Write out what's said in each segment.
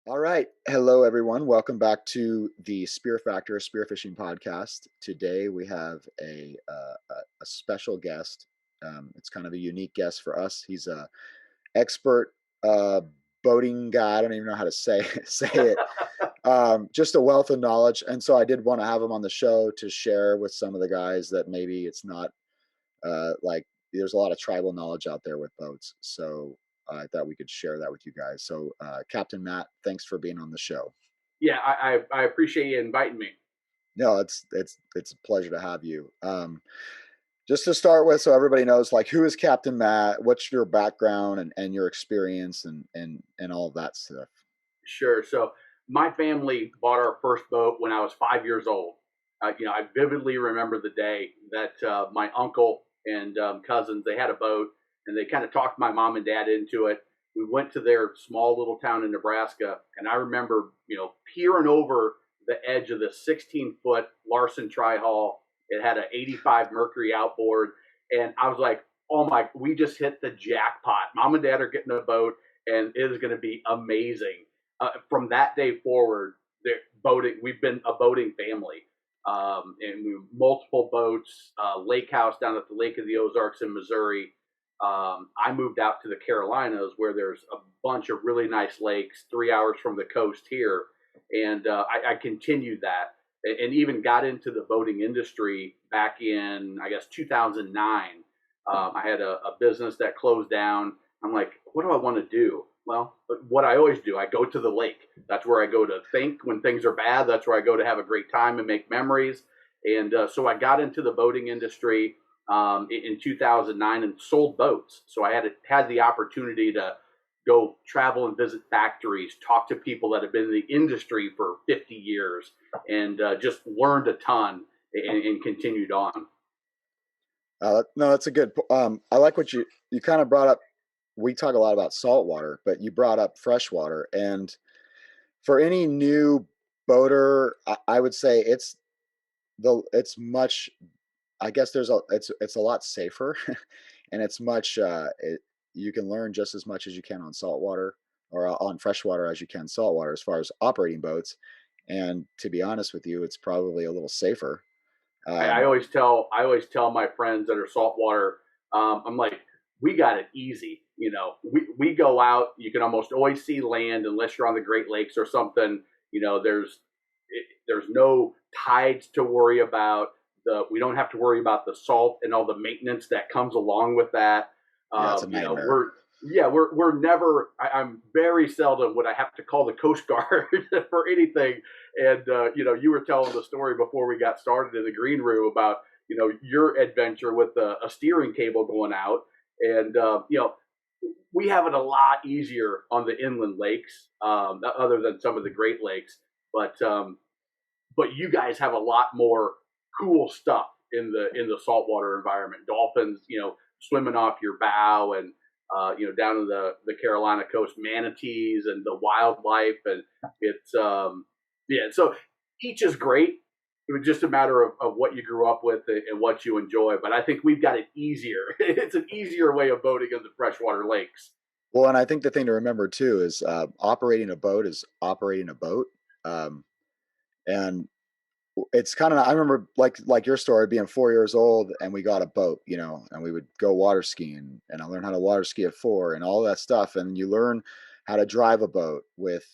All right. Hello, everyone. Welcome back to the Spearfactor Spearfishing Podcast. Today we have a special guest. It's kind of a unique guest for us. He's a expert uh, boating guy. I don't even know how to say say it. Just a wealth of knowledge, and so I did want to have him on the show to share with some of the guys that maybe it's not like there's a lot of tribal knowledge out there with boats. So I thought we could share that with you guys. So Captain Matt, thanks for being on the show. Yeah, I appreciate you inviting me. No, it's a pleasure to have you. Just to start with, so everybody knows, like, who is Captain Matt? What's your background and your experience and all of that stuff? Sure. So my family bought our first boat when I was 5 years old. I vividly remember the day that my uncle and cousins they had a boat, and they kind of talked my mom and dad into it. We went to their small little town in Nebraska, and I remember peering over the edge of the 16-foot Larson tri-hull. It had an 85 Mercury outboard, and I was like, "Oh my, we just hit the jackpot! Mom and dad are getting a boat, and it is going to be amazing." From that day forward, boating. We've been a boating family, and we have multiple boats. Lake house down at the Lake of the Ozarks in Missouri. I moved out to the Carolinas, where there's a bunch of really nice lakes, 3 hours from the coast here, and I continued that, and even got into the boating industry back in, I guess, 2009. I had a business that closed down. I'm like, what do I want to do? Well, what I always do, I go to the lake. That's where I go to think when things are bad. That's where I go to have a great time and make memories. And so I got into the boating industry in 2009 and sold boats. So I had the opportunity to go travel and visit factories, talk to people that have been in the industry for 50 years, and just learned a ton and continued on. No, that's a good. I like what you kind of brought up. We talk a lot about saltwater, but you brought up freshwater, and for any new boater, I would say it's much. I guess it's a lot safer, and it's much. You can learn just as much as you can on saltwater or on freshwater as you can saltwater as far as operating boats. And to be honest with you, it's probably a little safer. I Um, always tell my friends that are saltwater, I'm like, we got it easy. We go out. You can almost always see land unless you're on the Great Lakes or something. There's no tides to worry about. We don't have to worry about the salt and all the maintenance that comes along with that. yeah, it's a You know, nightmare. we're never. I'm very seldom would I have to call the Coast Guard for anything. And you were telling the story before we got started in the green room about your adventure with a steering cable going out, and we have it a lot easier on the inland lakes, other than some of the Great Lakes. But you guys have a lot more cool stuff in the saltwater environment. Dolphins, swimming off your bow, and down in the Carolina coast, manatees and the wildlife, and it's yeah. So each is great. It was just a matter of what you grew up with and what you enjoy. But I think we've got it easier. It's an easier way of boating in the freshwater lakes. Well, and I think the thing to remember too is operating a boat is operating a boat. Um, and it's kind of, I remember like your story being 4 years old and we got a boat, and we would go water skiing, and I learned how to water ski at 4 and all that stuff. And you learn how to drive a boat with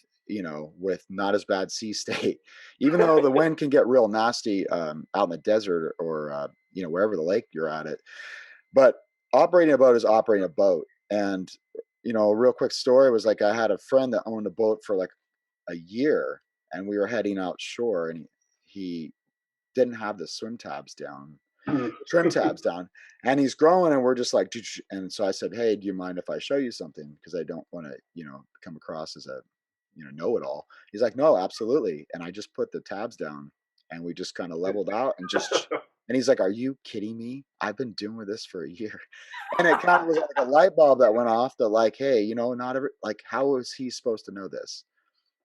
not as bad sea state, even though the wind can get real nasty out in the desert or, wherever the lake you're at it. But operating a boat is operating a boat. And, a real quick story was like I had a friend that owned a boat for like a year, and we were heading out shore, and he didn't have the swim tabs down, trim tabs down, and he's growing, and we're just like, and so I said, hey, do you mind if I show you something? Because I don't want to, come across as a, know-it-all. He's like, no, absolutely. And I just put the tabs down, and we just kind of leveled out and and he's like, are you kidding me? I've been doing this for a year. And it kind of was like a light bulb that went off that, like, hey, not every, like, how is he supposed to know this?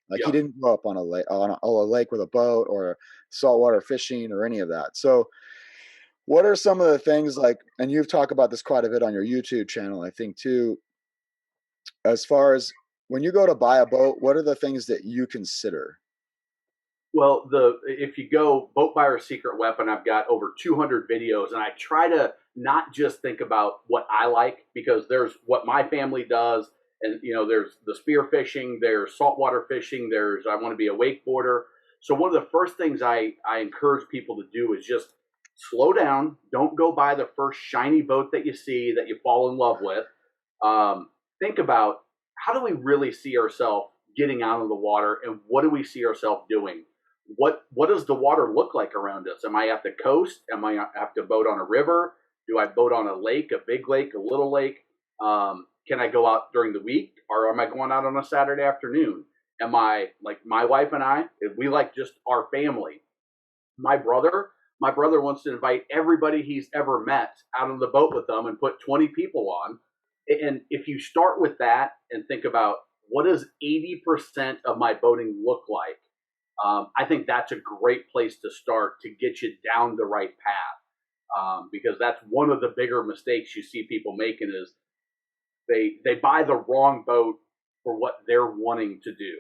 Like, he Yep. didn't grow up on a lake with a boat or saltwater fishing or any of that. So, what are some of the things like, and you've talked about this quite a bit on your YouTube channel, I think too, as far as when you go to buy a boat, what are the things that you consider? Well, the if you go boat buyer's secret weapon, I've got over 200 videos, and I try to not just think about what I like, because there's what my family does, and there's the spear fishing, there's saltwater fishing, there's I want to be a wakeboarder. So one of the first things I encourage people to do is just slow down. Don't go buy the first shiny boat that you see that you fall in love with. Think about, how do we really see ourselves getting out of the water, and what do we see ourselves doing? What does the water look like around us? Am I at the coast? Am I have to boat on a river? Do I boat on a lake, a big lake, a little lake? Can I go out during the week, or am I going out on a Saturday afternoon? Am I like my wife and I? If we like just our family. My brother, my brother wants to invite everybody he's ever met out on the boat with them and put 20 people on. And if you start with that and think about, what does 80% of my boating look like? I think that's a great place to start to get you down the right path, because that's one of the bigger mistakes you see people making is they buy the wrong boat for what they're wanting to do.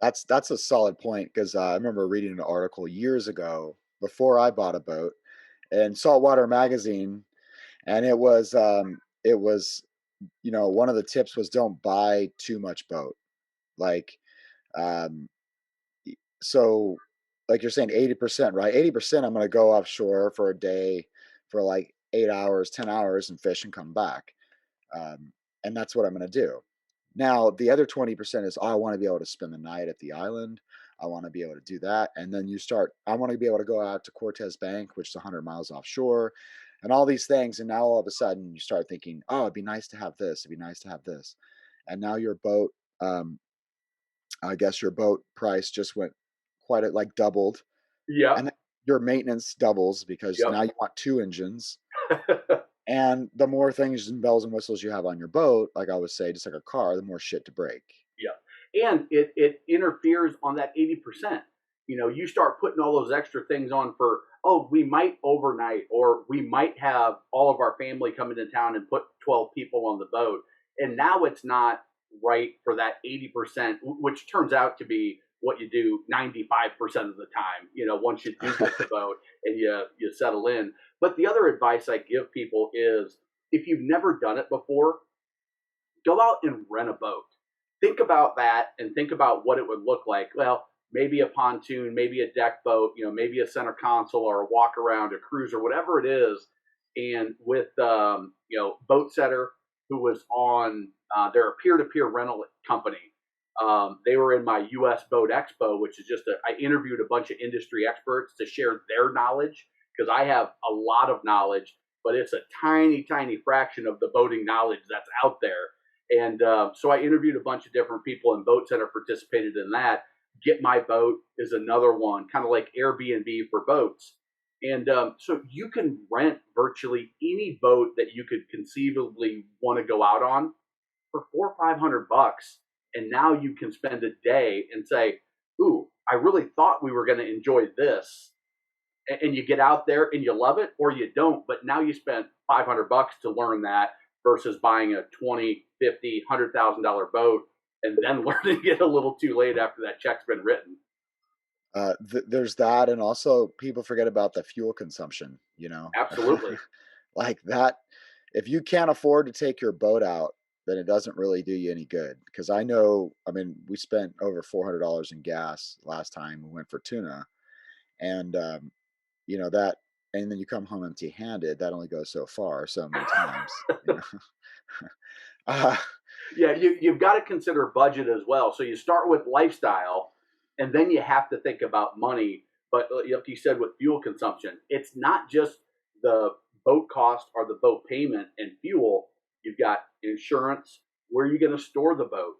That's a solid point because I remember reading an article years ago before I bought a boat in Saltwater magazine, and it was one of the tips was don't buy too much boat. Like um, so, like you're saying, 80%, right? 80%, I'm going to go offshore for a day for like 8 hours, 10 hours, and fish and come back. Um, and that's what I'm going to do. Now, the other 20% is, oh, I want to be able to spend the night at the island. I want to be able to do that. And then you start, I want to be able to go out to Cortez Bank, which is 100 miles offshore, and all these things. And now all of a sudden you start thinking, oh, it'd be nice to have this. It'd be nice to have this. And now your boat, um, I guess your boat price just went like doubled. Yep, And your maintenance doubles because yep. now you want two engines. And the more things and bells and whistles you have on your boat, like I would say, just like a car, the more shit to break. Yeah, and it interferes on that 80%. You start putting all those extra things on for, oh, we might overnight, or we might have all of our family come into town and put 12 people on the boat, and now it's not right for that 80%, which turns out to be what you do 95% of the time. Once you do get the boat and you settle in. But the other advice I give people is, if you've never done it before, go out and rent a boat. Think about that and think about what it would look like. Well, maybe a pontoon, maybe a deck boat, maybe a center console or a walk around, a cruiser, whatever it is. And with Boat Setter, who was on they're a peer-to-peer rental company. They were in my U.S. Boat Expo, which is I interviewed a bunch of industry experts to share their knowledge, because I have a lot of knowledge, but it's a tiny, tiny fraction of the boating knowledge that's out there. And so I interviewed a bunch of different people, and Boat Center participated in that. Get My Boat is another one, kind of like Airbnb for boats. And so you can rent virtually any boat that you could conceivably want to go out on for 400 or 500 bucks. And now you can spend a day and say, ooh, I really thought we were going to enjoy this. And you get out there and you love it, or you don't, but now you spent 500 bucks to learn that, versus buying a 20, 50, $100,000 boat and then learning it a little too late after that check's been written. There's that, and also people forget about the fuel consumption. Absolutely. Like that. If you can't afford to take your boat out, then it doesn't really do you any good. Because I know, I mean, we spent over $400 in gas last time we went for tuna, and that, and then you come home empty-handed. That only goes so far, so many times. uh, Yeah, you've got to consider budget as well. So you start with lifestyle, and then you have to think about money. But like you said, with fuel consumption, it's not just the boat cost or the boat payment and fuel. You've got insurance. Where are you going to store the boat?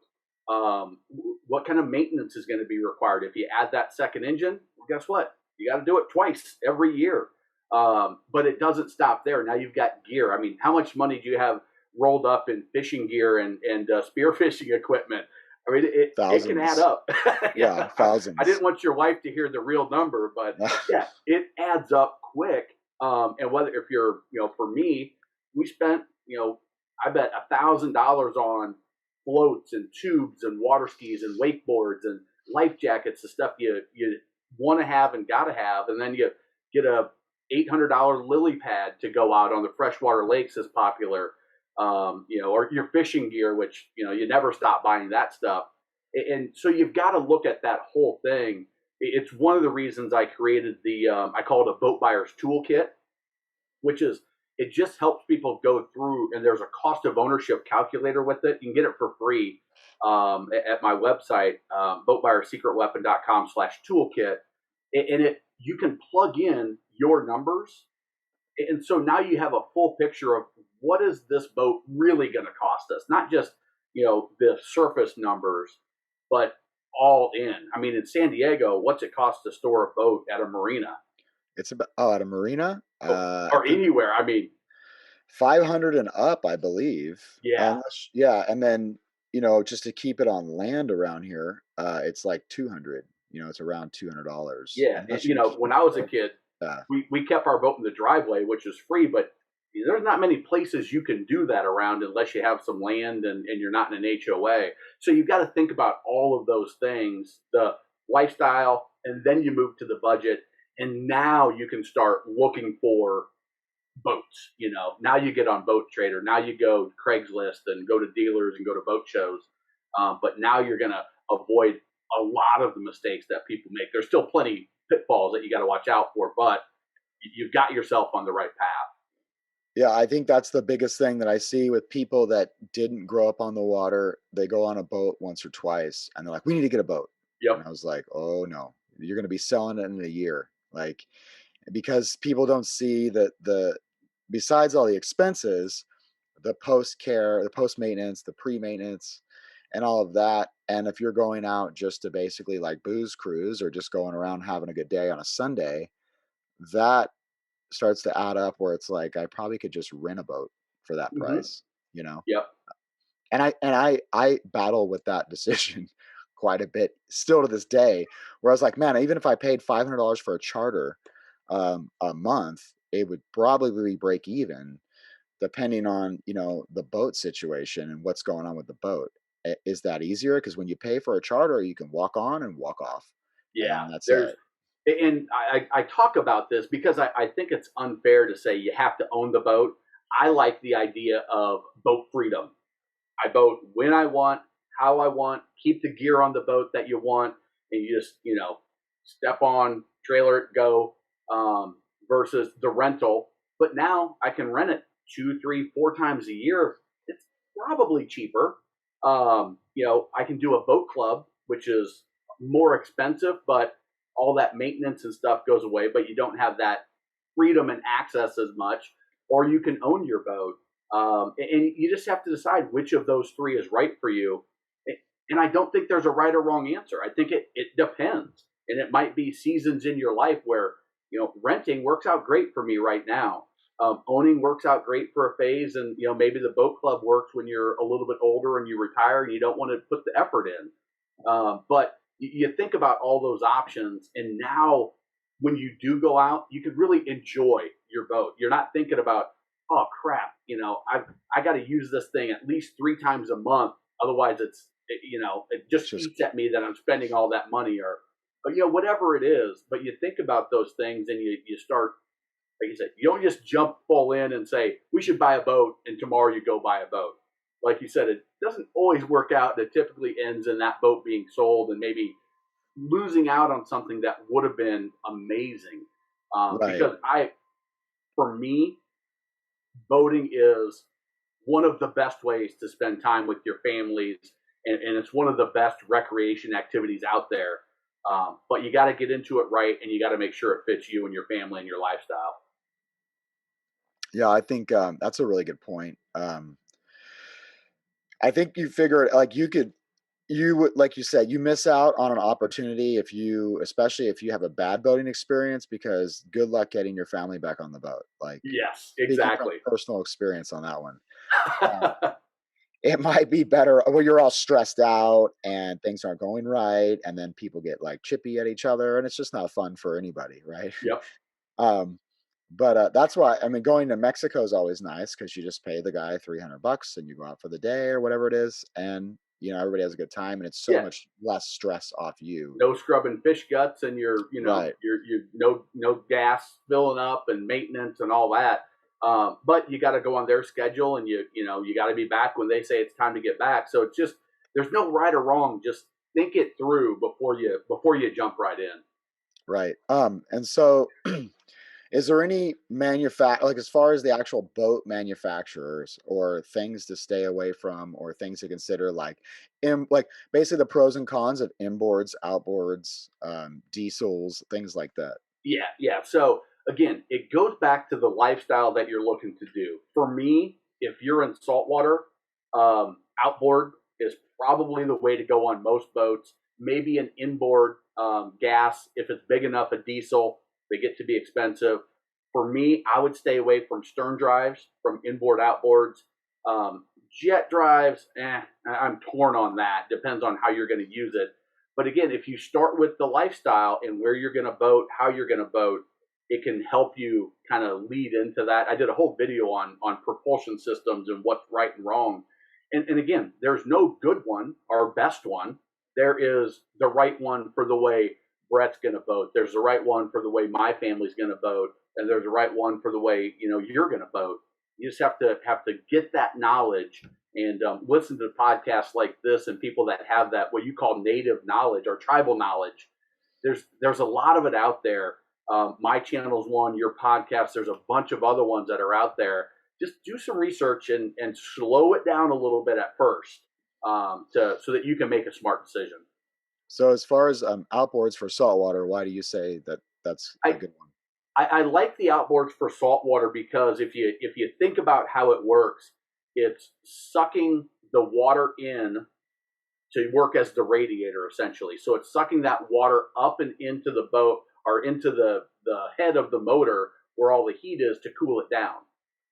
What kind of maintenance is going to be required? If you add that second engine, well, guess what? You got to do it twice every year. But it doesn't stop there. Now you've got gear. I mean, how much money do you have rolled up in fishing gear and spearfishing equipment? I mean, it can add Thousands. up. Yeah, Yeah, I didn't thousands. want your wife to hear the real number, but yeah, it adds up quick. And whether if you're, for me, we spent, I bet $1,000 on floats and tubes and water skis and wakeboards and life jackets, the stuff you want to have and got to have, and then you get a $800 lily pad to go out on the freshwater lakes is popular, or your fishing gear, which you never stop buying that stuff, and so you've got to look at that whole thing. It's one of the reasons I created the I call it a boat buyer's toolkit, which is it just helps people go through, and there's a cost of ownership calculator with it. You can get it for free at my website, boatbuyersecretweapon.com/toolkit, and it you can plug in your numbers, and so now you have a full picture of what is this boat really going to cost us, not just the surface numbers, but all in. I mean, in San Diego, what's it cost to store a boat at a marina? It's about at a marina. I Or think anywhere. I mean, 500 and up, I believe. yeah, Yeah, and then just to keep it on land around here, it's like 200. It's around $200 yeah. unless you keep When I was a it. kid, Yeah, we kept our boat in the driveway, which is free, but there's not many places you can do that around unless you have some land and you're not in an HOA. So you've got to think about all of those things, the lifestyle, and then you move to the budget. And now you can start looking for boats. Now you get on Boat Trader. Now you go to Craigslist and go to dealers and go to boat shows. But now you're going to avoid a lot of the mistakes that people make. There's still plenty pitfalls that you got to watch out for, but you've got yourself on the right path. yeah. I think that's the biggest thing that I see with people that didn't grow up on the water. They go on a boat once or twice, and they're like, "We need to get a boat." And Yep. I was like, "Oh no, you're going to be selling it in a year." Like, because people don't see that besides all the expenses, the post care, the post maintenance, the pre maintenance, and all of that. And if you're going out just to basically like booze cruise or just going around having a good day on a Sunday, that starts to add up where it's like I probably could just rent a boat for that Hmm. price, you know. Yep. And I battle with that decision quite a bit still to this day, where I was like, man, even if I paid $500 for a charter a month, it would probably break even depending on the boat situation and what's going on with the boat. Is that easier? Because when you pay for a charter, you can walk on and walk off, Yeah. and that's There's, it. and I talk about this because I think it's unfair to say you have to own the boat. I like the idea of boat freedom. I boat when I want, how I want, keep the gear on the boat that you want, and you just, step on, trailer it, go, versus the rental. But now I can rent it 2, 3, 4 times a year. It's probably cheaper. I can do a boat club, which is more expensive, but all that maintenance and stuff goes away, but you don't have that freedom and access as much. Or you can own your boat, and you just have to decide which of those three is right for you. And I don't think there's a right or wrong answer. I think it depends. And it might be seasons in your life where, renting works out great for me right now. Owning works out great for a phase. And, maybe the boat club works when you're a little bit older and you retire and you don't want to put the effort in. But you think about all those options. And now when you do go out, you can really enjoy your boat. You're not thinking about, oh crap, I got to use this thing at least 3 times a month. Otherwise, it It's just just eats at me that I'm spending all that money, or whatever it is. But you think about those things, and you start, like you said, you don't just jump full in and say we should buy a boat, and tomorrow you go buy a boat. Like you said, it doesn't always work out. It typically ends in that boat being sold and maybe losing out on something that would have been amazing. right. Because for me, boating is one of the best ways to spend time with your families, and it's one of the best recreation activities out there. But you got to get into it right, and you got to make sure it fits you and your family and your lifestyle. Yeah, I think that's a really good point. I think you figure it like you would, like you said, you miss out on an opportunity if you, especially if you have a bad boating experience, because good luck getting your family back on the boat. Like, Yes, speaking from exactly. personal experience on that one, uh, it might be better. Well, you're all stressed out and things aren't going right, and then people get like chippy at each other, and it's just not fun for anybody, right? Yep. um, But that's why, I mean, going to Mexico is always nice because you just pay the guy $300 and you go out for the day or whatever it is, and everybody has a good time, and it's so Yeah, much less stress off you. no scrubbing fish guts, and Right, you're no gas filling up and maintenance and all that. But you got to go on their schedule, and you got to be back when they say it's time to get back. So it's just, there's no right or wrong. Just think it through before you jump right in. right. And so is there any like as far as the actual boat manufacturers or things to stay away from or things to consider, like basically the pros and cons of inboards, outboards, diesels, things like that? Yeah, yeah. So again, it goes back to the lifestyle that you're looking to do. For me, if you're in saltwater, outboard is probably the way to go on most boats. Maybe an inboard gas if it's big enough, a diesel. They get to be expensive. For me, I would stay away from stern drives, from inboard outboards. Jet drives, I'm torn on that. Depends on how you're going to use it. But again, if you start with the lifestyle and where you're going to boat, how you're going to boat, it can help you kind of lead into that. I did a whole video on propulsion systems and what's right and wrong. And again, there's no good one or best one. There is the right one for the way Brett's going to boat. There's the right one for the way my family's going to boat, and there's the right one for the way you're going to boat. You just have to get that knowledge and listen to podcasts like this and people that have that what you call native knowledge or tribal knowledge. There's a lot of it out there. My channel's one, your podcast. There's a bunch of other ones that are out there. Just do some research and slow it down a little bit at first, so that you can make a smart decision. So as far as outboards for saltwater, why do you say that that's a I, good one? I like the outboards for saltwater because if you think about how it works, it's sucking the water in to work as the radiator essentially. So it's sucking that water up and into the boat or into the head of the motor where all the heat is to cool it down.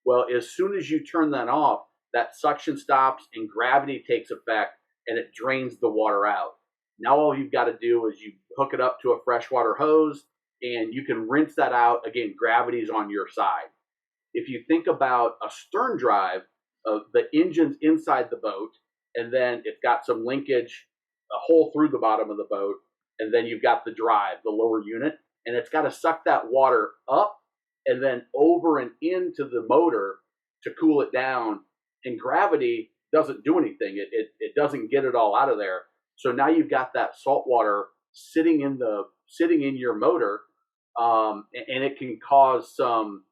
Well, as soon as you turn that off, that suction stops and gravity takes effect and it drains the water out. Now all you've got to do is you hook it up to a freshwater hose and you can rinse that out. Again, gravity's on your side. If you think about a stern drive, the engine's inside the boat, and then it's got some linkage, a hole through the bottom of the boat, and then you've got the drive, the lower unit, and it's got to suck that water up and then over and into the motor to cool it down. And gravity doesn't do anything; it doesn't get it all out of there. So now you've got that salt water sitting in your motor, and it can cause some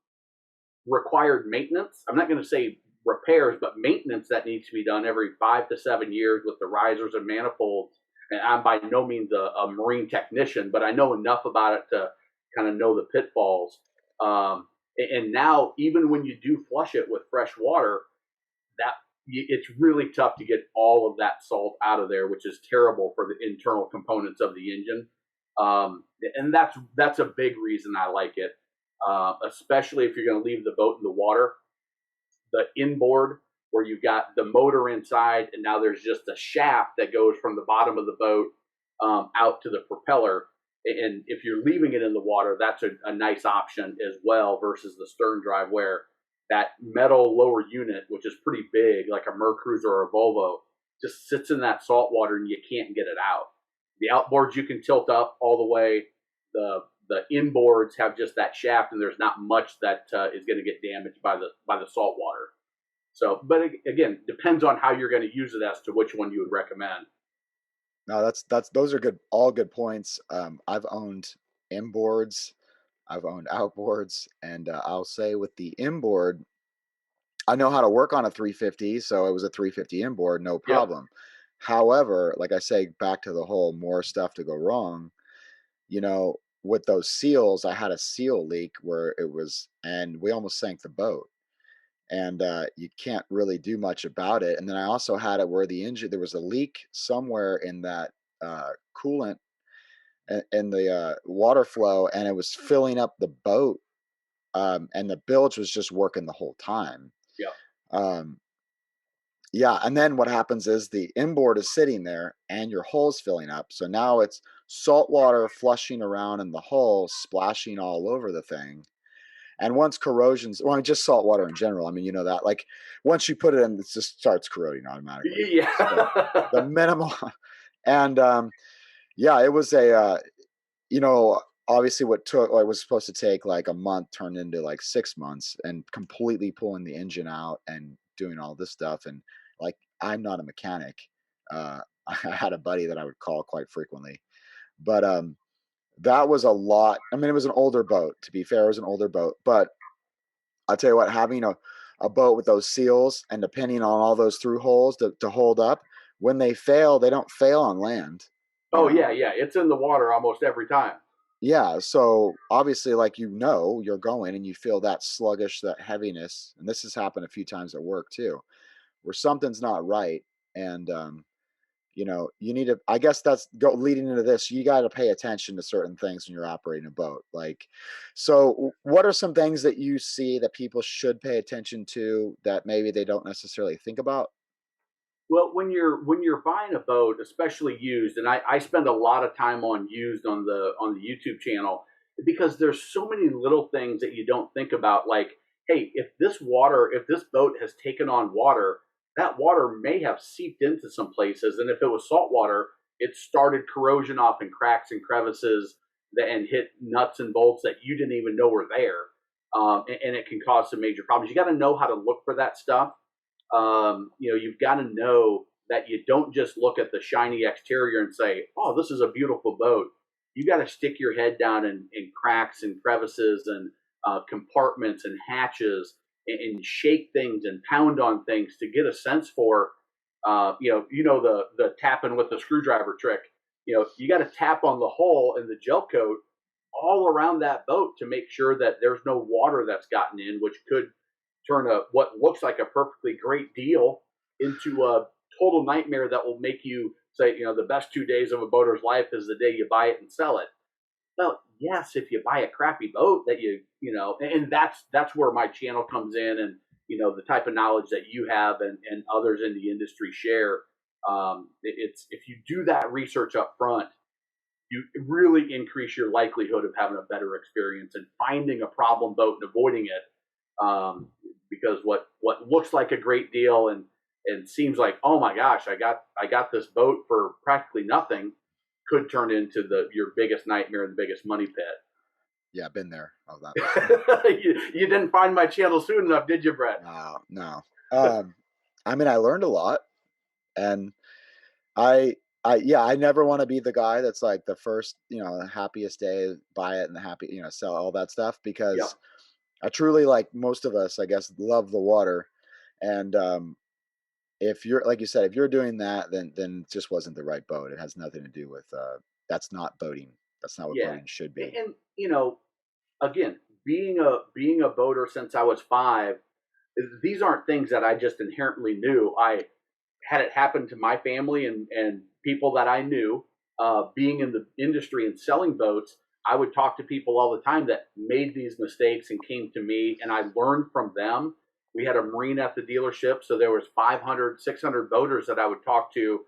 required maintenance. I'm not going to say repairs, but maintenance that needs to be done every 5 to 7 years with the risers and manifolds. And I'm by no means a marine technician, but I know enough about it to kind of know the pitfalls. And now, even when you do flush it with fresh water, that it's really tough to get all of that salt out of there, which is terrible for the internal components of the engine. And that's a big reason I like it, especially if you're going to leave the boat in the water. The inboard, where you've got the motor inside, and now there's just a shaft that goes from the bottom of the boat out to the propeller. And if you're leaving it in the water, that's a nice option as well versus the stern drive, where that metal lower unit, which is pretty big, like a Mercruiser or a Volvo, just sits in that salt water and you can't get it out. The outboards you can tilt up all the way. The inboards have just that shaft, and there's not much that is going to get damaged by the salt water. So, but again, depends on how you're going to use it as to which one you would recommend. No, that's those are good, all good points. I've owned inboards, I've owned outboards, and I'll say with the inboard, I know how to work on a 350, so it was a 350 inboard, no Yep. problem. However, like I say, back to the whole more stuff to go wrong, with those seals, I had a seal leak where and we almost sank the boat. And you can't really do much about it. And then I also had it where there was a leak somewhere in that coolant and the water flow, and it was filling up the boat. And the bilge was just working the whole time. Yep. Um, yeah, and then what happens is the inboard is sitting there and your hull's filling up. So now it's salt water flushing around in the hull, splashing all over the thing. And once corrosions, well, I mean, just salt water in general. I mean, you know that, like, once you put it in, it just starts corroding automatically. So the Yeah. minimal, and yeah, it was a, you know, obviously what took, like, was supposed to take like a month turned into like 6 months, and completely pulling the engine out and doing all this stuff. And like, I'm not a mechanic. I had a buddy that I would call quite frequently, but that was a lot. I mean, it was an older boat. To be fair, it was an older boat, but I'll tell you what, having a boat with those seals and depending on all those through holes to hold up, when they fail, they don't fail on land, you Oh know? yeah, yeah. It's in the water almost every time. Yeah. So obviously, like, you know, you're going and you feel that sluggish, that heaviness. And this has happened a few times at work too, where something's not right. And you know, you need to, I guess that's go leading into this, you got to pay attention to certain things when you're operating a boat. Like, so what are some things that you see that people should pay attention to that maybe they don't necessarily think about? Well, when you're buying a boat, especially used, and I spend a lot of time on used on the YouTube channel because there's so many little things that you don't think about. Like, hey, if this boat has taken on water, that water may have seeped into some places, and if it was salt water, it started corrosion off in cracks and crevices and hit nuts and bolts that you didn't even know were there, and it can cause some major problems. You got to know how to look for that stuff. You've got to know that you don't just look at the shiny exterior and say, "Oh, this is a beautiful boat." You got to stick your head down in cracks and crevices and compartments and hatches and shake things and pound on things to get a sense for, the tapping with the screwdriver trick. You got to tap on the hole in the gel coat all around that boat to make sure that there's no water that's gotten in, which could turn a what looks like a perfectly great deal into a total nightmare that will make you say, the best 2 days of a boater's life is the day you buy it and sell it. Well, yes, if you buy a crappy boat that and that's where my channel comes in, and the type of knowledge that you have and others in the industry share. It's if you do that research up front, you really increase your likelihood of having a better experience and finding a problem boat and avoiding it. Because what looks like a great deal and seems like, oh my gosh, I got this boat for practically nothing, could turn into the your biggest nightmare and the biggest money pit. Yeah, been there. Oh, that. You didn't find my channel soon enough, did you, Brett? No, no. Um, I mean, I learned a lot, and I, yeah, I never want to be the guy that's like the first, the happiest day, buy it and the happy, sell all that stuff, because Yep. I truly, like most of us, I guess, love the water. And if you're, like you said, if you're doing that, then it just wasn't the right boat. It has nothing to do with that's not boating. That's not what Yeah. boating should be. And again, being a boater since I was 5, these aren't things that I just inherently knew. I had it happen to my family and people that I knew. Being in the industry and selling boats, I would talk to people all the time that made these mistakes and came to me, and I learned from them. We had a marine at the dealership, so there was 500, 600 boaters that I would talk to,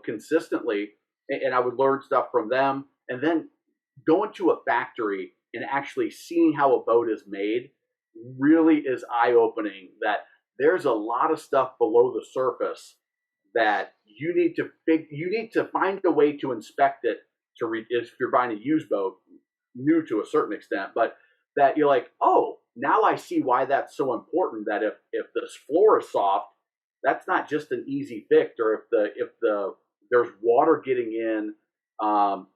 consistently, and I would learn stuff from them. And then going to a factory and actually seeing how a boat is made really is eye opening. That there's a lot of stuff below the surface that you need to find a way to inspect it if you're buying a used boat, new to a certain extent, but that you're like, oh, now I see why that's so important. That if this floor is soft, that's not just an easy fix, or if there's water getting in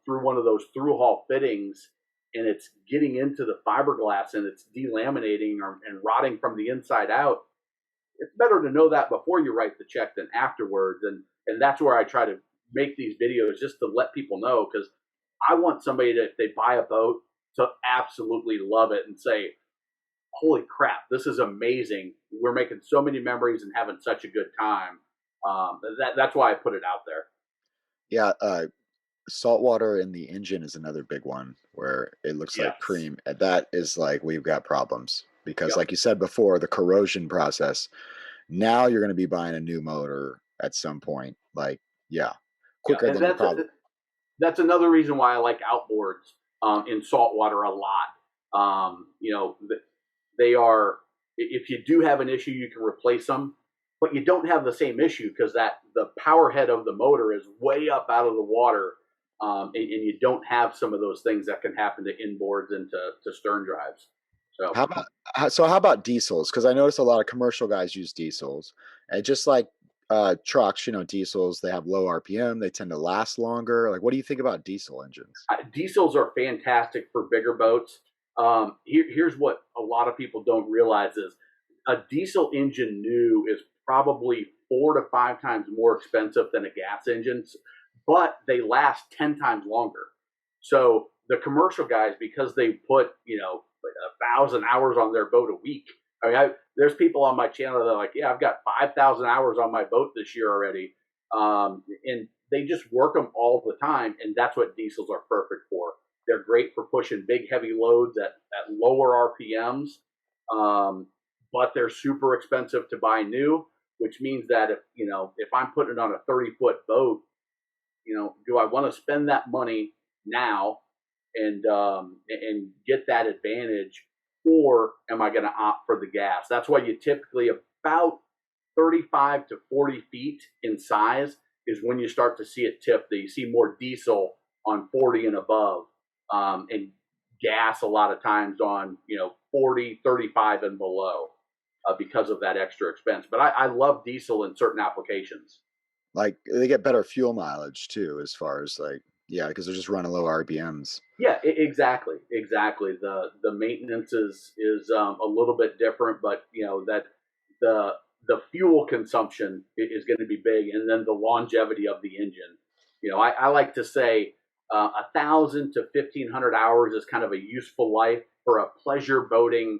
through one of those through hull fittings and it's getting into the fiberglass and it's delaminating and rotting from the inside out. It's better to know that before you write the check than afterwards. And that's where I try to make these videos, just to let people know, because I want somebody to, if they buy a boat, to absolutely love it and say, holy crap, this is amazing. We're making so many memories and having such a good time. That's why I put it out there. Yeah, salt water in the engine is another big one where it looks like Yes. cream. That is like, we've got problems because, Yep. like you said before, the corrosion process. Now you're going to be buying a new motor at some point. Like, yeah, Yeah. quicker And than you probably. that's another reason why I like outboards in saltwater a lot. Um, you know, They are, if you do have an issue, you can replace them, but you don't have the same issue because that the power head of the motor is way up out of the water, and you don't have some of those things that can happen to inboards and to stern drives. So How about how about diesels? Because I notice a lot of commercial guys use diesels, and just like trucks, diesels they have low RPM, they tend to last longer. Like, what do you think about diesel engines? diesels are fantastic for bigger boats. Here's what a lot of people don't realize is a diesel engine new is probably 4 to 5 times more expensive than a gas engine, but they last 10 times longer. So the commercial guys, because they put 1,000 hours on their boat a week. I mean, there's people on my channel that are like, yeah, I've got 5,000 hours on my boat this year already, and they just work them all the time, and that's what diesels are perfect for. They're great for pushing big, heavy loads at lower RPMs, but they're super expensive to buy new, which means that if I'm putting it on a 30-foot boat, do I want to spend that money now and get that advantage, or am I going to opt for the gas? That's why you typically about 35 to 40 feet in size is when you start to see it tip. That you see more diesel on 40 and above, and gas a lot of times on 40, 35 and below, because of that extra expense. But I love diesel in certain applications. Like, they get better fuel mileage too, as far as like, yeah, because they're just running low RPMs. Yeah, exactly, exactly. The maintenance is a little bit different, but that the the fuel consumption is going to be big, and then the longevity of the engine. I like to say 1,000 to 1,500 hours is kind of a useful life for a pleasure boating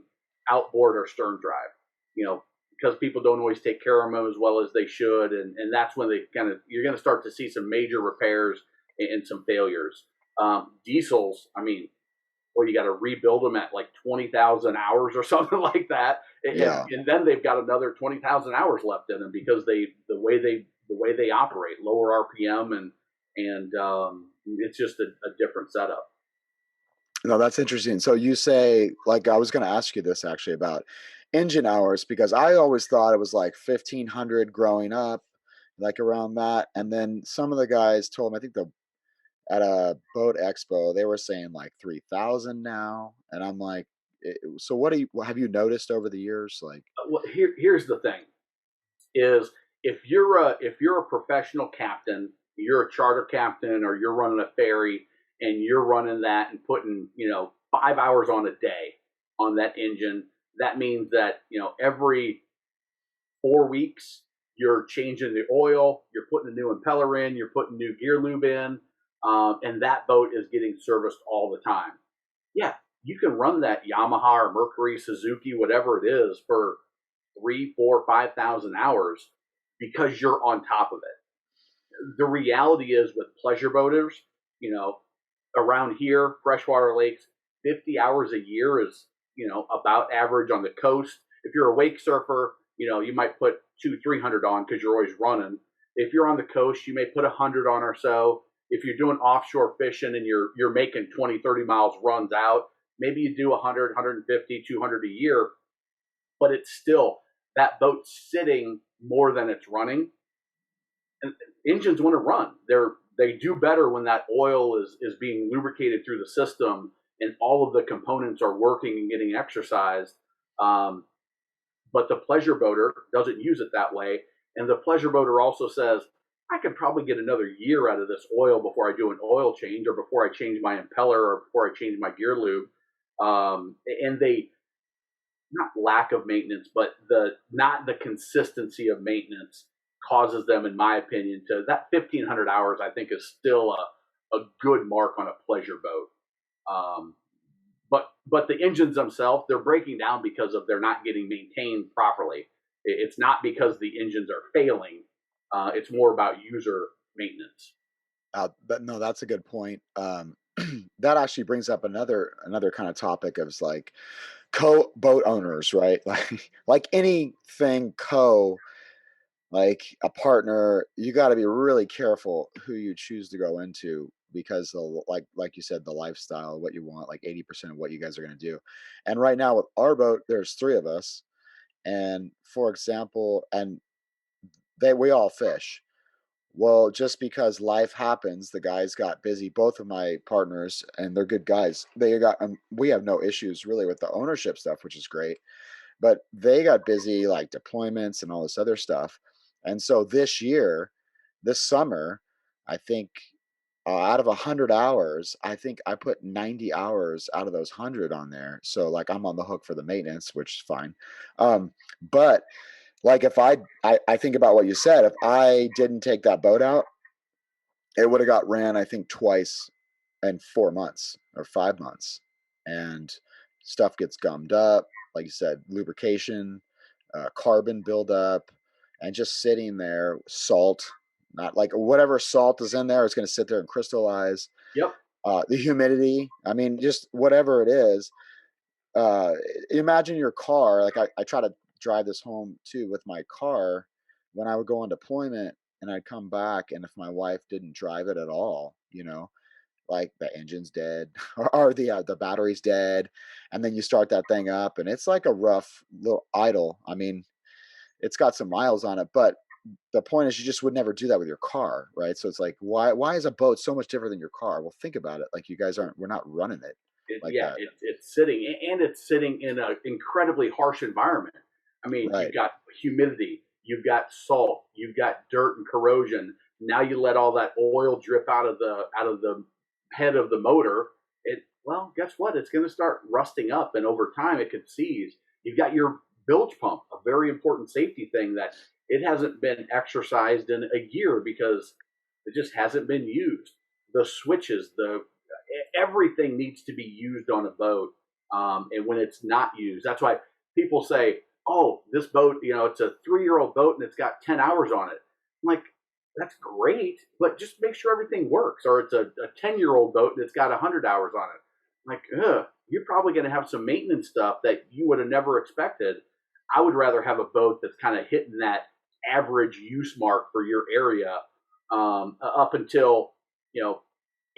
outboard or stern drive. Because people don't always take care of them as well as they should, and that's when you're going to start to see some major repairs and some failures. Diesels, I mean, well, you got to rebuild them at like 20,000 hours or something like that, Yeah. and then they've got another 20,000 hours left in them because the way they operate, lower RPM, and it's just a different setup. No, that's interesting. So you say, like, I was going to ask you this actually about engine hours because I always thought it was like 1,500 growing up, like around that. And then some of the guys told me, I think at a boat expo, they were saying like 3,000 now. And I'm like, so what have you noticed over the years? Like, Well, here's the thing: is if you're a professional captain, you're a charter captain, or you're running a ferry, and you're running that and putting 5 hours on a day on that engine. That means that every 4 weeks you're changing the oil, you're putting a new impeller in, you're putting new gear lube in, and that boat is getting serviced all the time. Yeah, you can run that Yamaha or Mercury, Suzuki, whatever it is, for 3, 4, 5,000 hours because you're on top of it. The reality is with pleasure boaters, you know, around here, freshwater lakes, 50 hours a year is, about average on the coast. If you're a wake surfer, you might put 200, 300 on because you're always running. If you're on the coast, you may put 100 on or so. If you're doing offshore fishing and you're making 20, 30 miles runs out, maybe you do 100, 150, 200 a year, but it's still that boat sitting more than it's running. And engines want to run. They do better when that oil is being lubricated through the system and all of the components are working and getting exercised. Um, but the pleasure boater doesn't use it that way. And the pleasure boater also says, I could probably get another year out of this oil before I do an oil change or before I change my impeller or before I change my gear lube. And they, not lack of maintenance, but not the consistency of maintenance causes them, in my opinion, to that 1,500 hours. I think is still a good mark on a pleasure boat. But the engines themselves, they're breaking down because of they're not getting maintained properly. It's not because the engines are failing. It's more about user maintenance. but no, that's a good point. That actually brings up another kind of topic of like co-boat owners, right? Like anything like a partner, you got to be really careful who you choose to go into. because like you said, the lifestyle, what you want, like 80% of what you guys are going to do. And right now with our boat, there's three of us. And for example, and we all fish. Well, just because life happens, the guys got busy. Both of my partners, and they're good guys. They got, we have no issues really with the ownership stuff, which is great. But they got busy like deployments and all this other stuff. And so this year, this summer, I think out of 100 hours, I think I put 90 hours out of those 100 on there. So like I'm on the hook for the maintenance, which is fine. But like if I think about what you said, if I didn't take that boat out, it would have got ran, I think, twice in 4 months or 5 months. And stuff gets gummed up, like you said, lubrication, carbon buildup, and just sitting there, salt, not like whatever salt is in there is going to sit there and crystallize. Yep. The humidity, I mean, just whatever it is. uh Imagine your car, like I try to drive this home too with my car. When I would go on deployment and I'd come back, and if my wife didn't drive it at all, like the engine's dead or the battery's dead, and then you start that thing up and it's like a rough little idle. I mean, it's got some miles on it, but the point is you just would never do that with your car, right? So it's like, why is a boat so much different than your car? Well, think about it. Like, you guys aren't we're not running it like Yeah, that. it's sitting, and it's sitting in an incredibly harsh environment. I mean, you've Right. got humidity, you've got salt, you've got dirt and corrosion. Now you let all that oil drip out of the head of the motor. Well, guess what? It's going to start rusting up, and over time it could seize. You've got your bilge pump, a very important safety thing that it hasn't been exercised in a year because it just hasn't been used. The switches, the everything needs to be used on a boat. And when it's not used, that's why people say, "Oh, this boat, it's a 3-year-old boat and it's got 10 hours on it." I'm like, that's great, but just make sure everything works. Or it's a 10-year-old boat and it's got 100 hours on it. I'm like, ugh, you're probably going to have some maintenance stuff that you would have never expected. I would rather have a boat that's kind of hitting that average use mark for your area, up until, you know,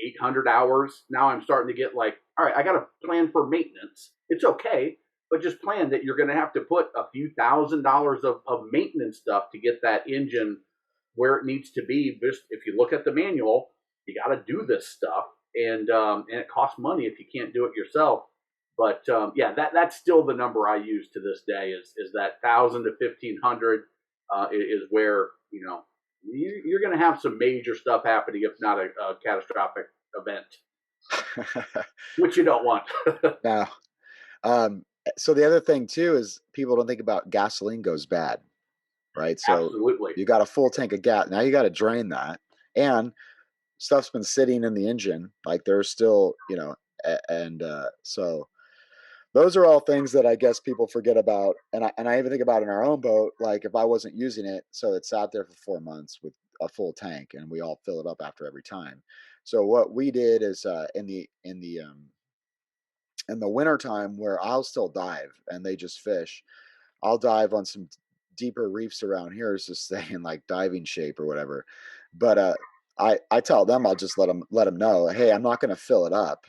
800 hours. Now I'm starting to get like, all right, I got to plan for maintenance. It's okay, but just plan that you're going to have to put a few $1,000s of maintenance stuff to get that engine where it needs to be. Just if you look at the manual, you got to do this stuff, and it costs money if you can't do it yourself. But yeah, that's still the number I use to this day. Is that 1,000 to 1,500 is where you're going to have some major stuff happening, if not a catastrophic event, which you don't want. Now, um, so the other thing too is people don't think about gasoline goes bad, right? So Absolutely. you got a full tank of gas. Now you got to drain that, and stuff's been sitting in the engine. Like there's still, and so those are all things that I guess people forget about. And I even think about in our own boat, like if I wasn't using it, so it sat there for 4 months with a full tank, and we all fill it up after every time. So what we did is in the wintertime where I'll still dive and they just fish, I'll dive on some deeper reefs around here, is just saying like diving shape or whatever. But I tell them, I'll just let them know, hey, I'm not going to fill it up.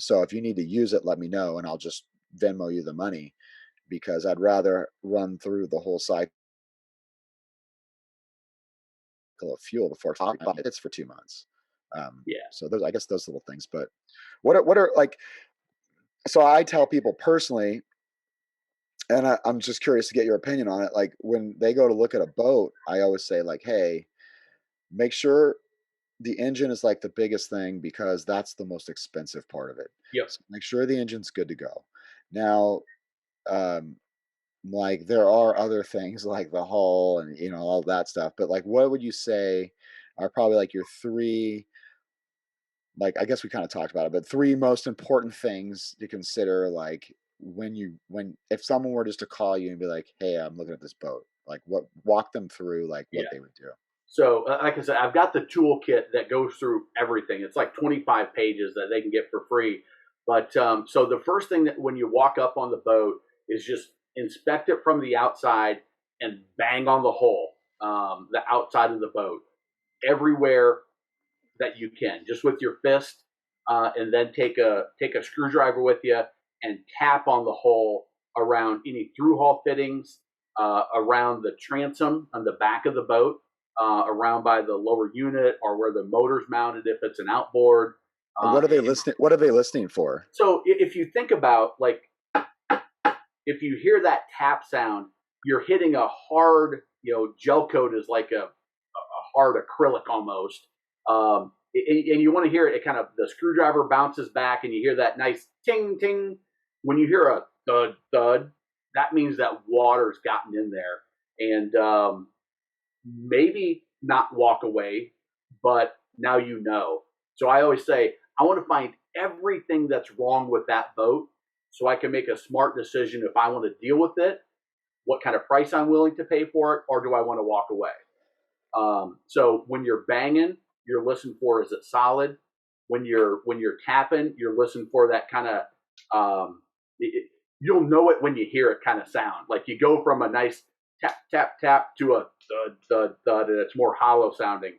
So if you need to use it, let me know, and I'll just Venmo you the money, because I'd rather run through the whole cycle of fuel before it's for 2 months. Yeah. So those, I guess, those little things. But what are like? So I tell people personally, and I'm just curious to get your opinion on it. Like when they go to look at a boat, I always say like, hey, make sure the engine is like the biggest thing, because that's the most expensive part of it. Yep. So make sure the engine's good to go. Now, um, like there are other things like the hull and all that stuff, but like what would you say are probably like your three, like I guess we kind of talked about it, but three most important things to consider, like when if someone were just to call you and be like, hey, I'm looking at this boat, like what, walk them through like what Yeah. they would do. So, like I said, I've got the toolkit that goes through everything. It's like 25 pages that they can get for free. But so the first thing that when you walk up on the boat is just inspect it from the outside and bang on the hull, the outside of the boat, everywhere that you can, just with your fist, and then take a screwdriver with you and tap on the hole around any through hull fittings, around the transom on the back of the boat, around by the lower unit or where the motor's mounted if it's an outboard. What are they And listening? What are they listening for? so if you think about, like, if you hear that tap sound, you're hitting a hard, gel coat is like a hard acrylic almost. And you want to hear it, kind of, the screwdriver bounces back and you hear that nice ting ting. When you hear a thud thud, that means that water's gotten in there. And maybe not walk away, but now you know. So I always say, I want to find everything that's wrong with that boat so I can make a smart decision if I want to deal with it, what kind of price I'm willing to pay for it, or do I want to walk away? So when you're banging, you're listening for, is it solid? When you're tapping, you're listening for that kind of, you'll know it when you hear it kind of sound. Like, you go from a nice tap tap tap to a thud thud thud, and it's more hollow sounding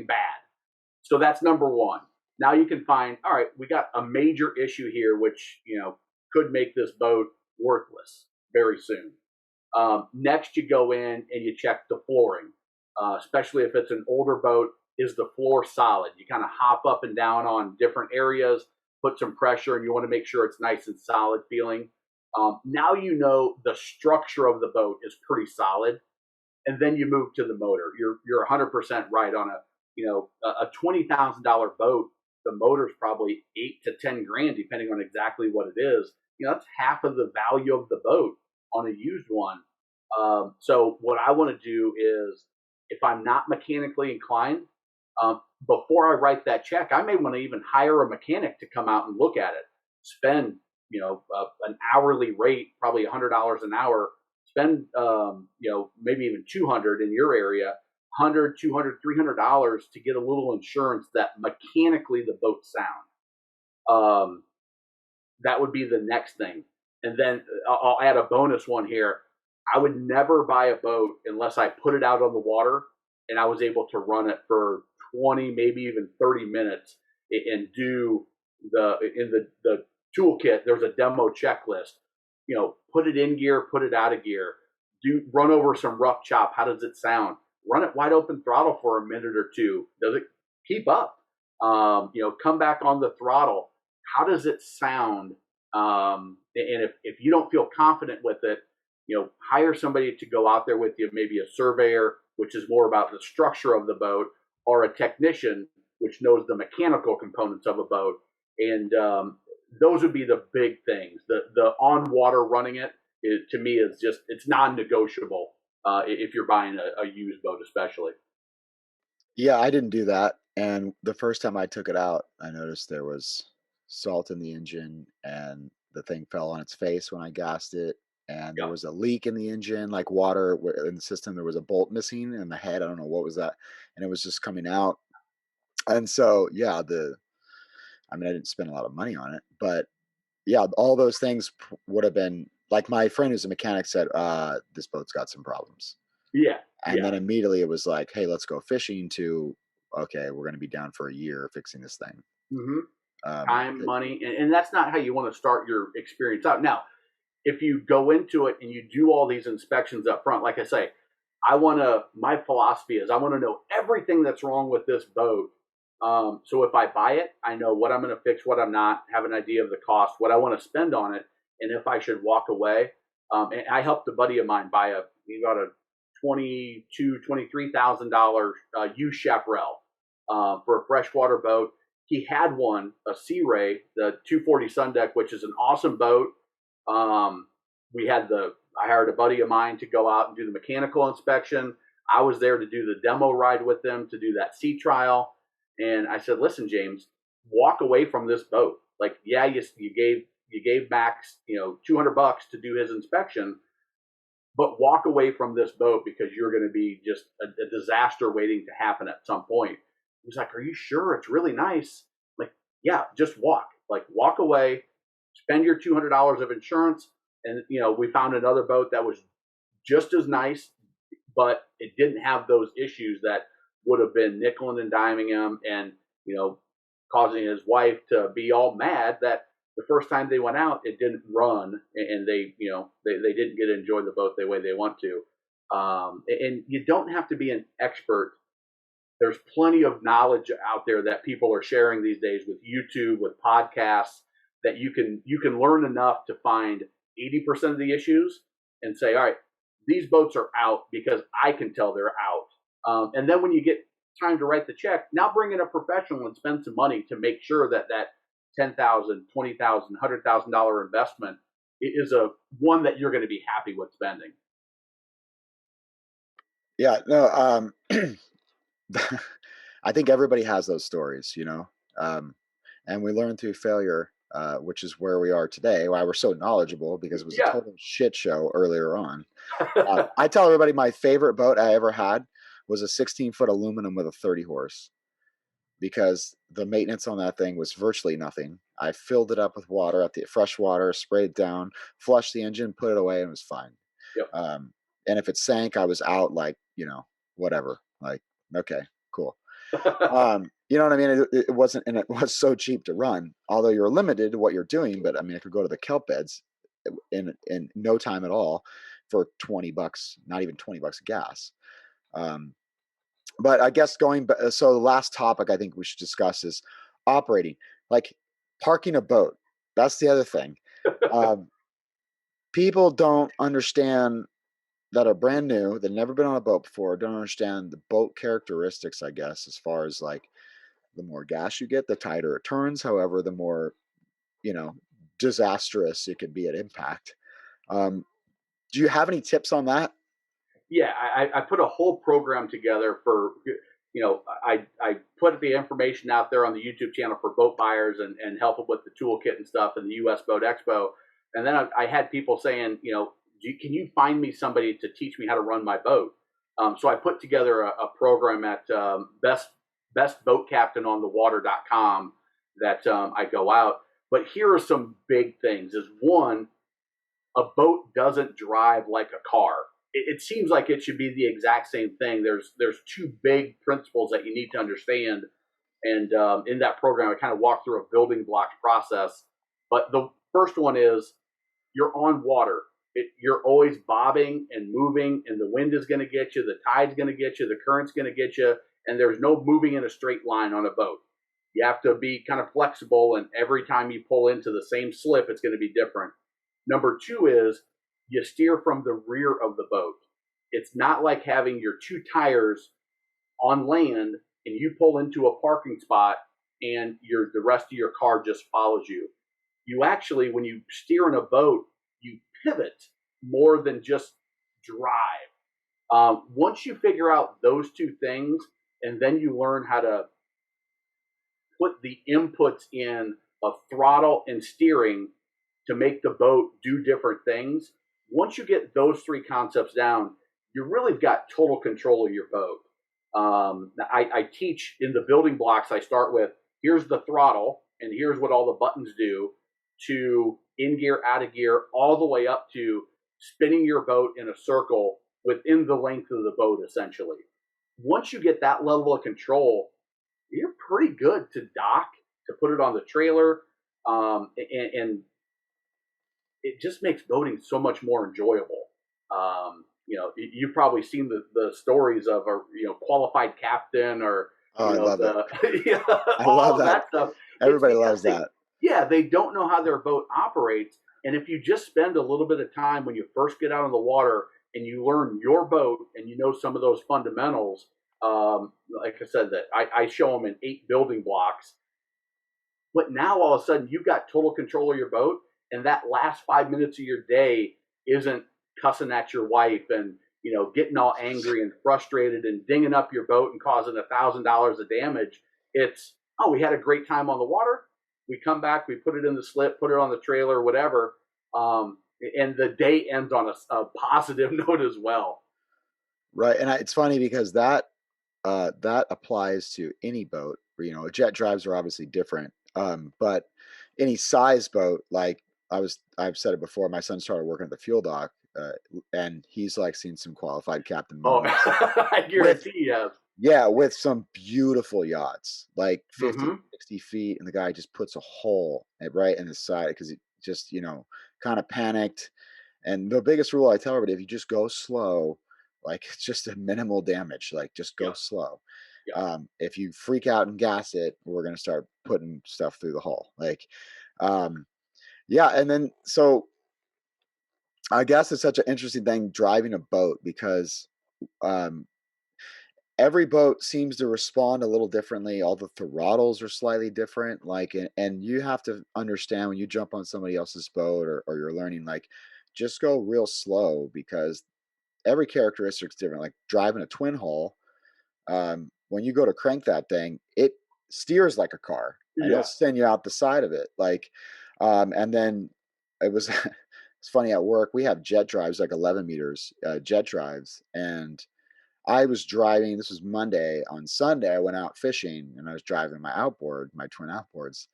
bad. So that's number one. Now you can find, all right, we got a major issue here, which could make this boat worthless very soon. Next, you go in and you check the flooring, especially if it's an older boat. Is the floor solid? You kind of hop up and down on different areas, put some pressure, and you want to make sure it's nice and solid feeling. Now you know the structure of the boat is pretty solid, and then you move to the motor. You're 100% right on a $20,000 boat. The motor's probably 8 to 10 grand, depending on exactly what it is. That's half of the value of the boat on a used one. So what I want to do is, if I'm not mechanically inclined, before I write that check, I may want to even hire a mechanic to come out and look at it. Spend an hourly rate, probably $100 an hour. Spend maybe even 200 in your area, 100, 200, $300 to get a little insurance that mechanically the boat sound. That would be the next thing. And then I'll add a bonus one here. I would never buy a boat unless I put it out on the water and I was able to run it for 20, maybe even 30 minutes and do in the toolkit. There's a demo checklist. Put it in gear, put it out of gear. Run over some rough chop. How does it sound? Run it wide open throttle for a minute or two. Does it keep up? Come back on the throttle. How does it sound? And if you don't feel confident with it, hire somebody to go out there with you, maybe a surveyor, which is more about the structure of the boat, or a technician, which knows the mechanical components of a boat. And those would be the big things. The on water running it, to me, is just, it's non-negotiable if you're buying a used boat, especially. Yeah, I didn't do that. And the first time I took it out, I noticed there was salt in the engine and the thing fell on its face when I gassed it. And there Yep. was a leak in the engine, like water in the system. There was a bolt missing in the head. I don't know what was that. And it was just coming out. And so, yeah, I mean, I didn't spend a lot of money on it, but yeah, all those things would have been like, my friend who's a mechanic said, this boat's got some problems. Yeah. And Yeah. then immediately it was like, hey, let's go fishing, to, okay, we're going to be down for a year fixing this thing. Mm-hmm. Um, Time, it- money, and that's not how you want to start your experience out. Now, if you go into it and you do all these inspections up front, like I say, my philosophy is, I want to know everything that's wrong with this boat. So if I buy it, I know what I'm going to fix, what I'm not, have an idea of the cost, what I want to spend on it, and if I should walk away. And I helped a buddy of mine buy he got a $23,000 used chaparral for a freshwater boat. He had one, a Sea Ray, the 240 Sun Deck, which is an awesome boat. I hired a buddy of mine to go out and do the mechanical inspection. I was there to do the demo ride with them, to do that sea trial. And I said, listen, James, walk away from this boat. Like, yeah, you gave Max, $200 to do his inspection, but walk away from this boat, because you're going to be just a disaster waiting to happen at some point. He's like, are you sure? It's really nice. I'm like, yeah, just walk away, spend your $200 of insurance. And, we found another boat that was just as nice, but it didn't have those issues that would have been nickeling and diming him, and you know, causing his wife to be all mad that the first time they went out, it didn't run, and they, you know, they didn't get to enjoy the boat the way they want to. And you don't have to be an expert. There's plenty of knowledge out there that people are sharing these days with YouTube, with podcasts, that you can learn enough to find 80% of the issues and say, all right, these boats are out because I can tell they're out. And then when you get time to write the check, now bring in a professional and spend some money to make sure that that $10,000, $20,000, $100,000 investment is a one that you're going to be happy with spending. Yeah, no, I think everybody has those stories, you know, um, and we learn through failure, which is where we are today. Why we're so knowledgeable because it was a Yeah. total shit show earlier on. I tell everybody my favorite boat I ever had was a 16-foot aluminum with a 30 horse because the maintenance on that thing was virtually nothing. I filled it up with water at the fresh water, sprayed it down, flushed the engine, put it away, and it was fine. Yep. Um, and if it sank, I was out like, you know, whatever. Like, okay, cool. You know what I mean? It wasn't, and it was so cheap to run, although you're limited to what you're doing. But I mean, I could go to the kelp beds in no time at all for $20, not even $20 gas. Um, but I guess so the last topic I think we should discuss is operating, like parking a boat. That's the other thing. Um, People don't understand that are brand new, that never been on a boat before, don't understand the boat characteristics, I guess, as far as like the more gas you get, the tighter it turns. However, the more, you know, disastrous it could be at impact. Um, do you have any tips on that? Yeah, I put a whole program together for, you know, I put the information out there on the YouTube channel for boat buyers, and help them with the toolkit and stuff in the US Boat Expo. And then I had people saying, you know, can you find me somebody to teach me how to run my boat? So I put together a program at bestboatcaptainonthewater.com that I go out. But here are some big things. Is one, a boat doesn't drive like a car. It seems like it should be the exact same thing. There's two big principles that you need to understand, and in that program, I kind of walk through a building blocks process. But the first one is you're on water. You're always bobbing and moving, and the wind is going to get you, the tide's going to get you, the current's going to get you, and there's no moving in a straight line on a boat. You have to be kind of flexible, and every time you pull into the same slip, it's going to be different. Number two is you steer from the rear of the boat. It's not like having your two tires on land and you pull into a parking spot and the rest of your car just follows you. You actually, when you steer in a boat, you pivot more than just drive. Once you figure out those two things, and then you learn how to put the inputs in of throttle and steering to make the boat do different things. Once you get those three concepts down, you really got total control of your boat. I teach in the building blocks. I start with here's the throttle, and here's what all the buttons do, to in gear, out of gear, all the way up to spinning your boat in a circle within the length of the boat, essentially. Once you get that level of control, you're pretty good to dock, to put it on the trailer, and it just makes boating so much more enjoyable. You know, you've probably seen the stories of a, you know, qualified captain, or Oh, you I know, love it. the yeah, I love all of that. that stuff. It's Everybody because loves that. yeah, they don't know how their boat operates, and if you just spend a little bit of time when you first get out on the water and you learn your boat and you know some of those fundamentals, like I said, that I show them in 8 building blocks. But now all of a sudden you've got total control of your boat, and that last 5 minutes of your day isn't cussing at your wife and, you know, getting all angry and frustrated and dinging up your boat and causing $1,000 of damage. It's, oh, we had a great time on the water. We come back, we put it in the slip, put it on the trailer, whatever, and the day ends on a positive note as well. Right. And it's funny because that applies to any boat. You know, jet drives are obviously different. But any size boat, like I've said it before, my son started working at the fuel dock, and he's like seen some qualified captain Oh, moments I with guarantee you. Yeah, with some beautiful yachts, like 50, Mm-hmm. 60 feet, and the guy just puts a hole right in the side because he just, kind of panicked. And the biggest rule I tell everybody, if you just go slow, like it's just a minimal damage, like just go Yep. slow. Yep. If you freak out and gas it, we're gonna start putting stuff through the hull. Um, yeah, and then so I guess it's such an interesting thing driving a boat because um, every boat seems to respond a little differently. All the throttles are slightly different. And you have to understand when you jump on somebody else's boat or you're learning, like, just go real slow because every characteristic's different. Like driving a twin hull, when you go to crank that thing, it steers like a car and it'll Yeah. send you out the side of it. And then it was, it's funny at work, we have jet drives, like 11 meters, jet drives. And I was driving, this was Monday. On Sunday, I went out fishing and I was driving my outboard, my twin outboards.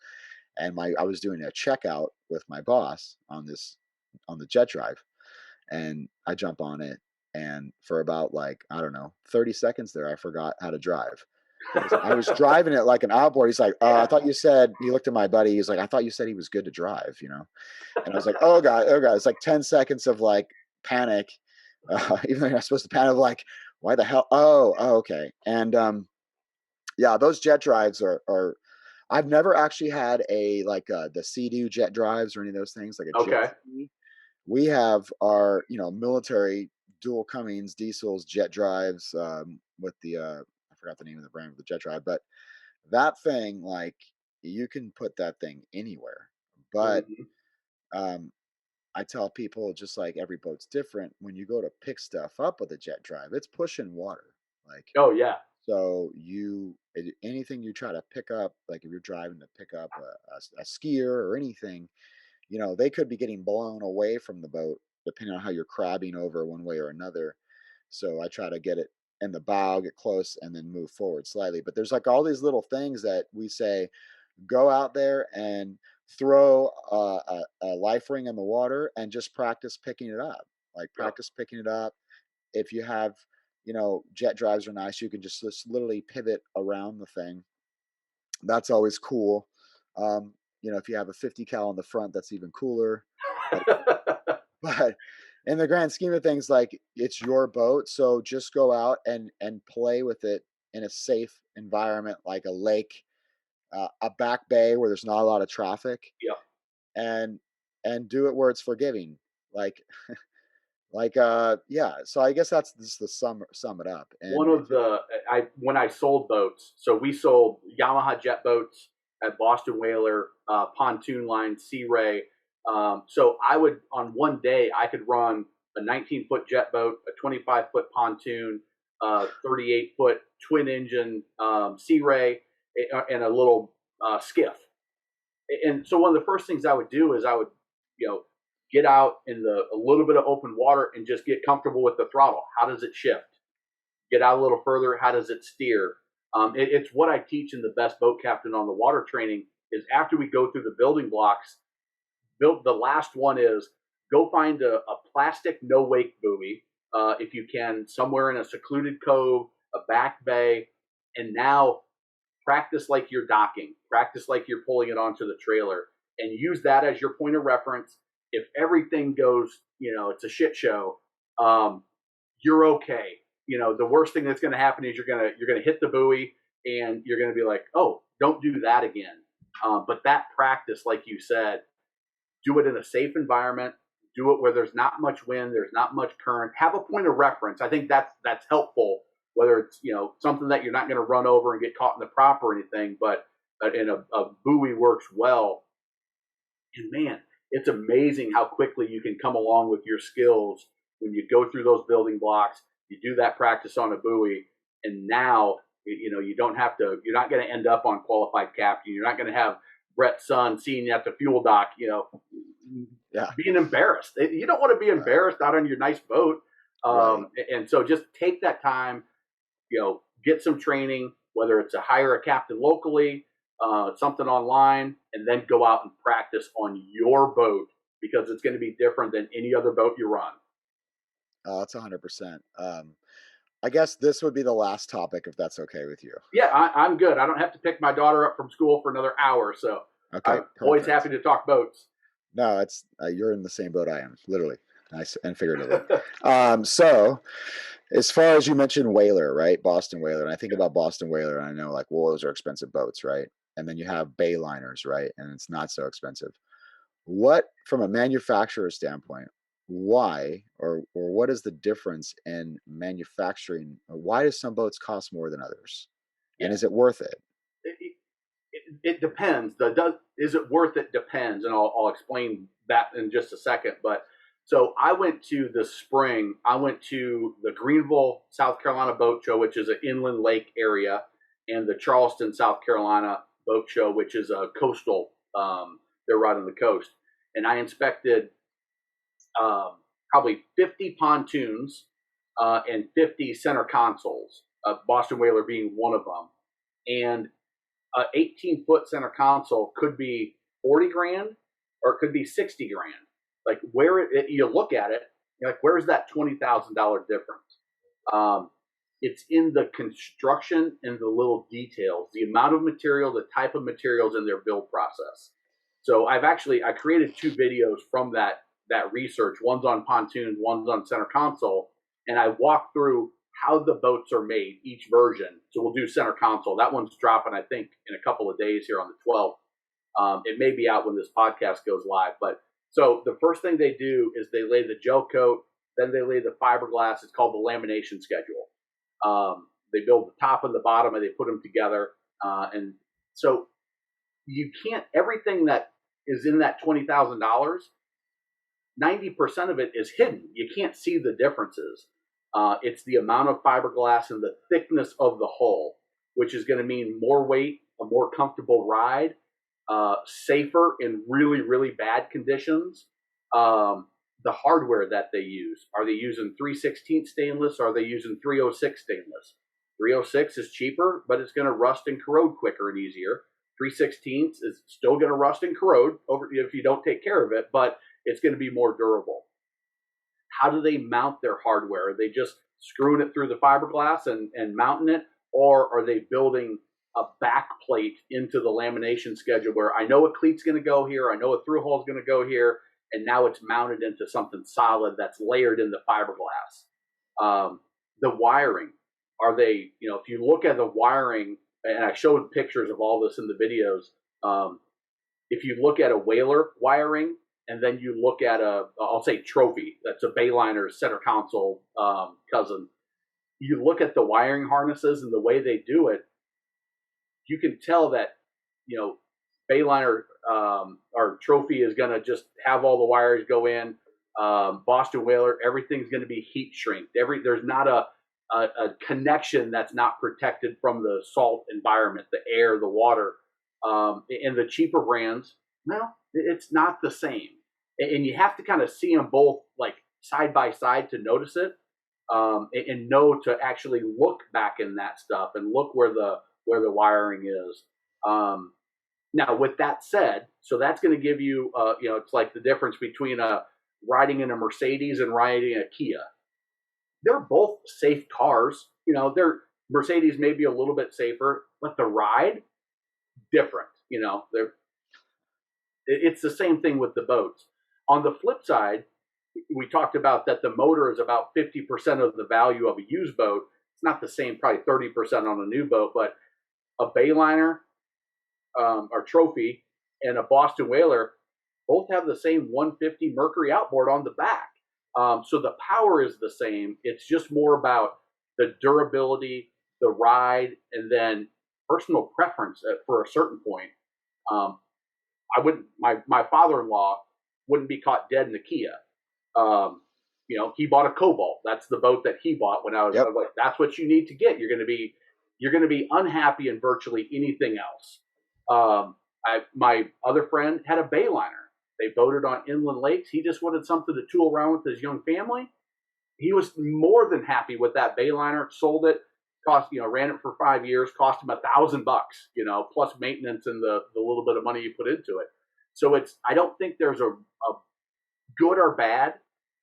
And I was doing a checkout with my boss on the jet drive, and I jump on it. And for about, like, I don't know, 30 seconds there, I forgot how to drive because I was driving it like an outboard. He's like, I Yeah. thought you said, he looked at my buddy. He's like, I thought you said he was good to drive. And I was like, oh God, oh God. It's like 10 seconds of like panic. Even though you're not supposed to panic, like, why the hell? Oh, okay. And yeah, those jet drives are, I've never actually had the Sea-Doo jet drives or any of those things, like a jet Okay. ski. We have our, military dual Cummings diesels jet drives, with I forgot the name of the brand of the jet drive, but that thing, like, you can put that thing anywhere. But Mm-hmm. um, I tell people, just like every boat's different, when you go to pick stuff up with a jet drive, it's pushing water. Like, Oh yeah. so anything you try to pick up, like if you're driving to pick up a skier or anything, they could be getting blown away from the boat depending on how you're crabbing over one way or another. So I try to get it in the bow, get close, and then move forward slightly. But there's like all these little things that we say, go out there and throw a life ring in the water and just practice picking it up. Like, Yep. practice picking it up. If you have, jet drives are nice. You can just literally pivot around the thing. That's always cool. If you have a 50 cal on the front, that's even cooler. But but in the grand scheme of things, like, it's your boat, so just go out and play with it in a safe environment, like a lake, a back bay where there's not a lot of traffic, Yep. and do it where it's forgiving. Like yeah. So I guess that's just the sum it up. One And of if you the I when I sold boats, so we sold Yamaha jet boats at Boston Whaler, pontoon line, Sea Ray. So I would, on one day I could run a 19-foot jet boat, a 25-foot pontoon, 38-foot twin engine Sea Ray, and a little skiff. And so one of the first things I would do is I would, you know, get out in a little bit of open water and just get comfortable with the throttle. How does it shift? Get out a little further. How does it steer? It's what I teach in the best boat captain on the water training. Is after we go through the building blocks, build the last one is go find a plastic no wake buoy, if you can, somewhere in a secluded cove, a back bay, and now practice like you're docking, practice like you're pulling it onto the trailer, and use that as your point of reference. If everything goes, it's a shit show, um, you're okay. The worst thing that's going to happen is you're gonna hit the buoy and you're going to be like, oh, don't do that again. But that practice, like you said, do it in a safe environment. Do it where there's not much wind, there's not much current. Have a point of reference. I think that's helpful. Whether it's something that you're not going to run over and get caught in the prop or anything, but in a buoy works well. And man, it's amazing how quickly you can come along with your skills when you go through those building blocks. You do that practice on a buoy, and now you don't have to. You're not going to end up on qualified captain. You're not going to have Brett's son seeing you at the fuel dock. Yeah. Being embarrassed. You don't want to be Right. embarrassed out on your nice boat. Right. And so just take that time, get some training, whether it's to hire a captain locally, something online, and then go out and practice on your boat because it's going to be different than any other boat you run. Oh, that's 100%. I guess this would be the last topic if that's okay with you. Yeah, I'm good. I don't have to pick my daughter up from school for another hour, so Okay, I'm always happy perfect. to talk boats. No, it's you're in the same boat I am, literally, nice and figuratively. So as far as you mentioned whaler, right? Boston whaler, and I think about Boston whaler, and I know like, well, those are expensive boats, right? And then you have bay liners, right? And it's not so expensive. What, from a manufacturer standpoint, why or what is the difference in manufacturing? Why do some boats cost more than others? And Yeah, is it worth it? it depends. The does is it worth it depends, and I'll explain that in just a second. But so I went to the spring. I went to the Greenville, South Carolina boat show, which is an inland lake area, and the Charleston, South Carolina boat show, which is a coastal. They're right on the coast, and I inspected probably 50 pontoons and 50 center consoles. Boston Whaler being one of them, and 18-foot center console could be 40 grand or it could be 60 grand. Like you look at it, you're like, where's that $20,000 difference? It's in the construction and the little details, the amount of material, the type of materials in their build process. So I created 2 videos from that research. One's on pontoons, one's on center console, and I walk through how the boats are made, each version. So we'll do center console. That one's dropping, I think, in a couple of days here on the 12th. It may be out when this podcast goes live. But so the first thing they do is they lay the gel coat, then they lay the fiberglass. It's called the lamination schedule. They build the top and the bottom, and they put them together. And so you can't, everything that is in that $20,000, 90% of it is hidden. You can't see the differences. It's the amount of fiberglass and the thickness of the hull, which is going to mean more weight, a more comfortable ride, safer in really, really bad conditions. The hardware that they use. Are they using 3/16 stainless? Or are they using 306 stainless? 306 is cheaper, but it's going to rust and corrode quicker and easier. 3/16 is still going to rust and corrode over if you don't take care of it, but it's going to be more durable. How do they mount their hardware? Are they just screwing it through the fiberglass and mounting it? Or are they building a back plate into the lamination schedule where I know a cleat's going to go here, I know a through hole is going to go here, and now it's mounted into something solid that's layered in the fiberglass? The wiring, are they, if you look at the wiring, and I showed pictures of all this in the videos, if you look at a whaler wiring, and then you look at I'll say trophy, that's a Bayliner center console cousin. You look at the wiring harnesses and the way they do it, you can tell that, Bayliner or trophy is going to just have all the wires go in. Boston Whaler, everything's going to be heat shrinked. There's not a connection that's not protected from the salt environment, the air, the water. And the cheaper brands, well, it's not the same. And you have to kind of see them both like side by side to notice it, and know to actually look back in that stuff and look where the wiring is. Now, with that said, so that's going to give you, it's like the difference between riding in a Mercedes and riding a Kia. They're both safe cars. They're Mercedes may be a little bit safer, but the ride different. It's the same thing with the boats. On the flip side, we talked about that the motor is about 50% of the value of a used boat. It's not the same, probably 30% on a new boat, but a Bayliner or Trophy and a Boston Whaler both have the same 150 Mercury outboard on the back. So the power is the same. It's just more about the durability, the ride, and then personal preference for a certain point. I wouldn't. My father-in-law wouldn't be caught dead in a Kia. He bought a Cobalt. That's the boat that he bought when I was Yep. like, that's what you need to get. You're going to be unhappy in virtually anything else. My other friend had a Bayliner. They boated on inland lakes. He just wanted something to tool around with his young family. He was more than happy with that Bayliner. Sold it. Ran it for 5 years. Cost him $1,000. Plus maintenance and the little bit of money you put into it. So I don't think there's a good or bad.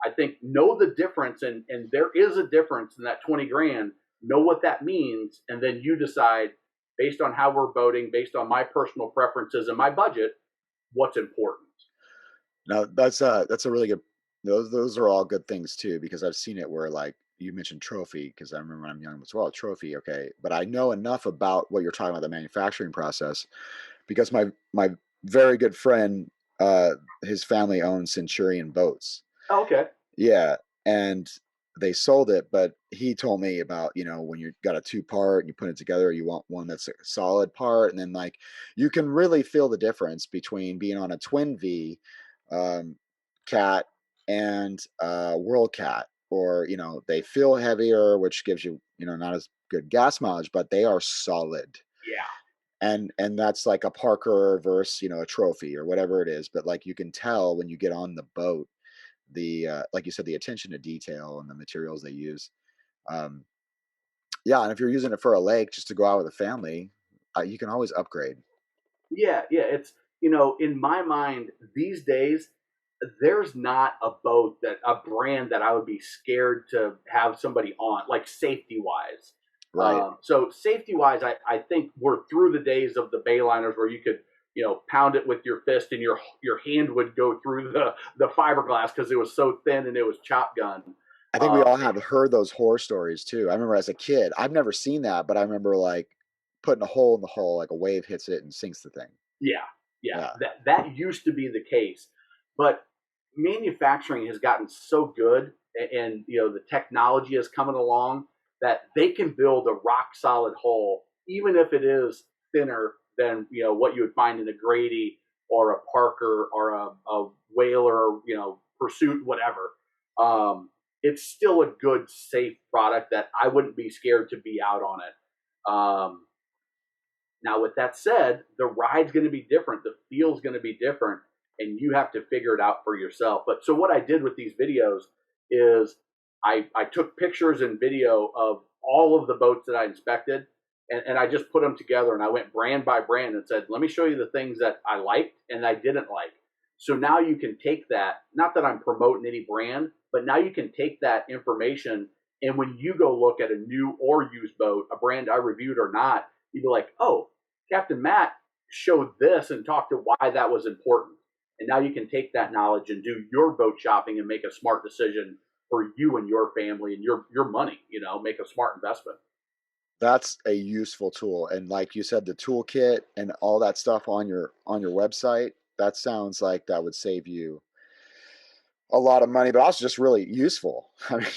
I think know the difference, and there is a difference in that 20 grand. Know what that means, and then you decide based on how we're boating, based on my personal preferences and my budget, what's important. Now that's a really good. Those are all good things too, because I've seen it where like you mentioned trophy, because I remember when I'm young as well, trophy. Okay, but I know enough about what you're talking about, the manufacturing process, because my very good friend, his family owns Centurion boats. Oh, okay. Yeah, and they sold it, but he told me about, when you got a two part and you put it together, you want one that's a solid part, and then like you can really feel the difference between being on a twin V um, cat and World Cat, or they feel heavier, which gives you not as good gas mileage, but they are solid. Yeah. And that's like a Parker versus a trophy or whatever it is, but like you can tell when you get on the boat, the like you said, the attention to detail and the materials they use. um yeah, and if you're using it for a lake just to go out with a family, you can always upgrade. Yeah, yeah. It's in my mind these days, there's not a boat that a brand that I would be scared to have somebody on, like safety wise. Right. So safety wise, I think we're through the days of the bayliners where you could pound it with your fist and your hand would go through the fiberglass because it was so thin and it was chop gun. I think we Um, all have heard those horror stories too. I remember as a kid, I've never seen that, but I remember like putting a hole in the hull, like a wave hits it and sinks the thing. Yeah, yeah. Yeah. That used to be the case, but manufacturing has gotten so good, and the technology is coming along that they can build a rock solid hull, even if it is thinner than what you would find in a Grady or a Parker or a Whaler, Pursuit, whatever. It's still a good, safe product that I wouldn't be scared to be out on it. Now, with that said, the ride's going to be different, the feel's going to be different, and you have to figure it out for yourself. But so what I did with these videos is I took pictures and video of all of the boats that I inspected, and I just put them together, and I went brand by brand and said, let me show you the things that I liked and I didn't like. So now you can take that, not that I'm promoting any brand, but now you can take that information, and when you go look at a new or used boat, a brand I reviewed or not, you'd be like, oh, Captain Matt showed this and talked to why that was important. And now you can take that knowledge and do your boat shopping and make a smart decision for you and your family and your money, make a smart investment. That's a useful tool. And like you said, the toolkit and all that stuff on your website, that sounds like that would save you a lot of money, but also just really useful. I mean,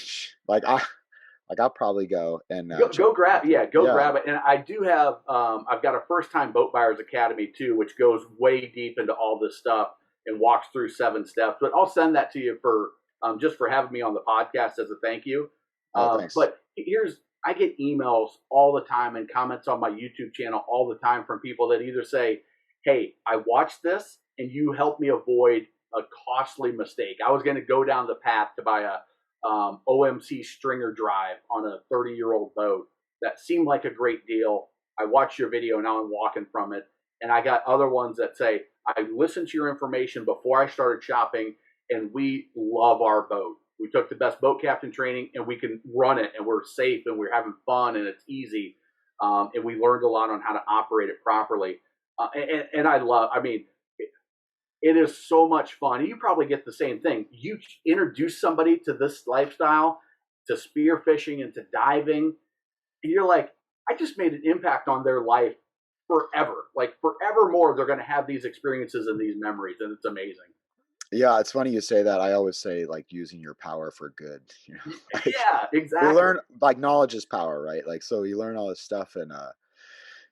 like I'll probably go and check Go that out grab, too. yeah, go Yeah. grab it. And I do have I've got a first time boat buyers academy too, which goes way deep into all this stuff and walks through 7 steps. But I'll send that to you for just for having me on the podcast as a thank you. Oh, thanks. But here's I get emails all the time and comments on my YouTube channel all the time from people that either say, hey, I watched this and you helped me avoid a costly mistake. I was going to go down the path to buy a OMC stringer drive on a 30-year-old boat that seemed like a great deal. I watched your video, now I'm walking from it. And I got other ones that say, I listened to your information before I started shopping, and we love our boat. We took the best boat captain training, and we can run it, and we're safe, and we're having fun, and it's easy. And we learned a lot on how to operate it properly. And I mean, it is so much fun. You probably get the same thing. You introduce somebody to this lifestyle, to spearfishing and to diving, and you're like, I just made an impact on their life forever. Like forevermore, they're going to have these experiences and these memories, and it's amazing. Yeah, it's funny you say that. I always say like using your power for good. Like Yeah, we exactly. learn like knowledge is power, right? Like so you learn all this stuff, and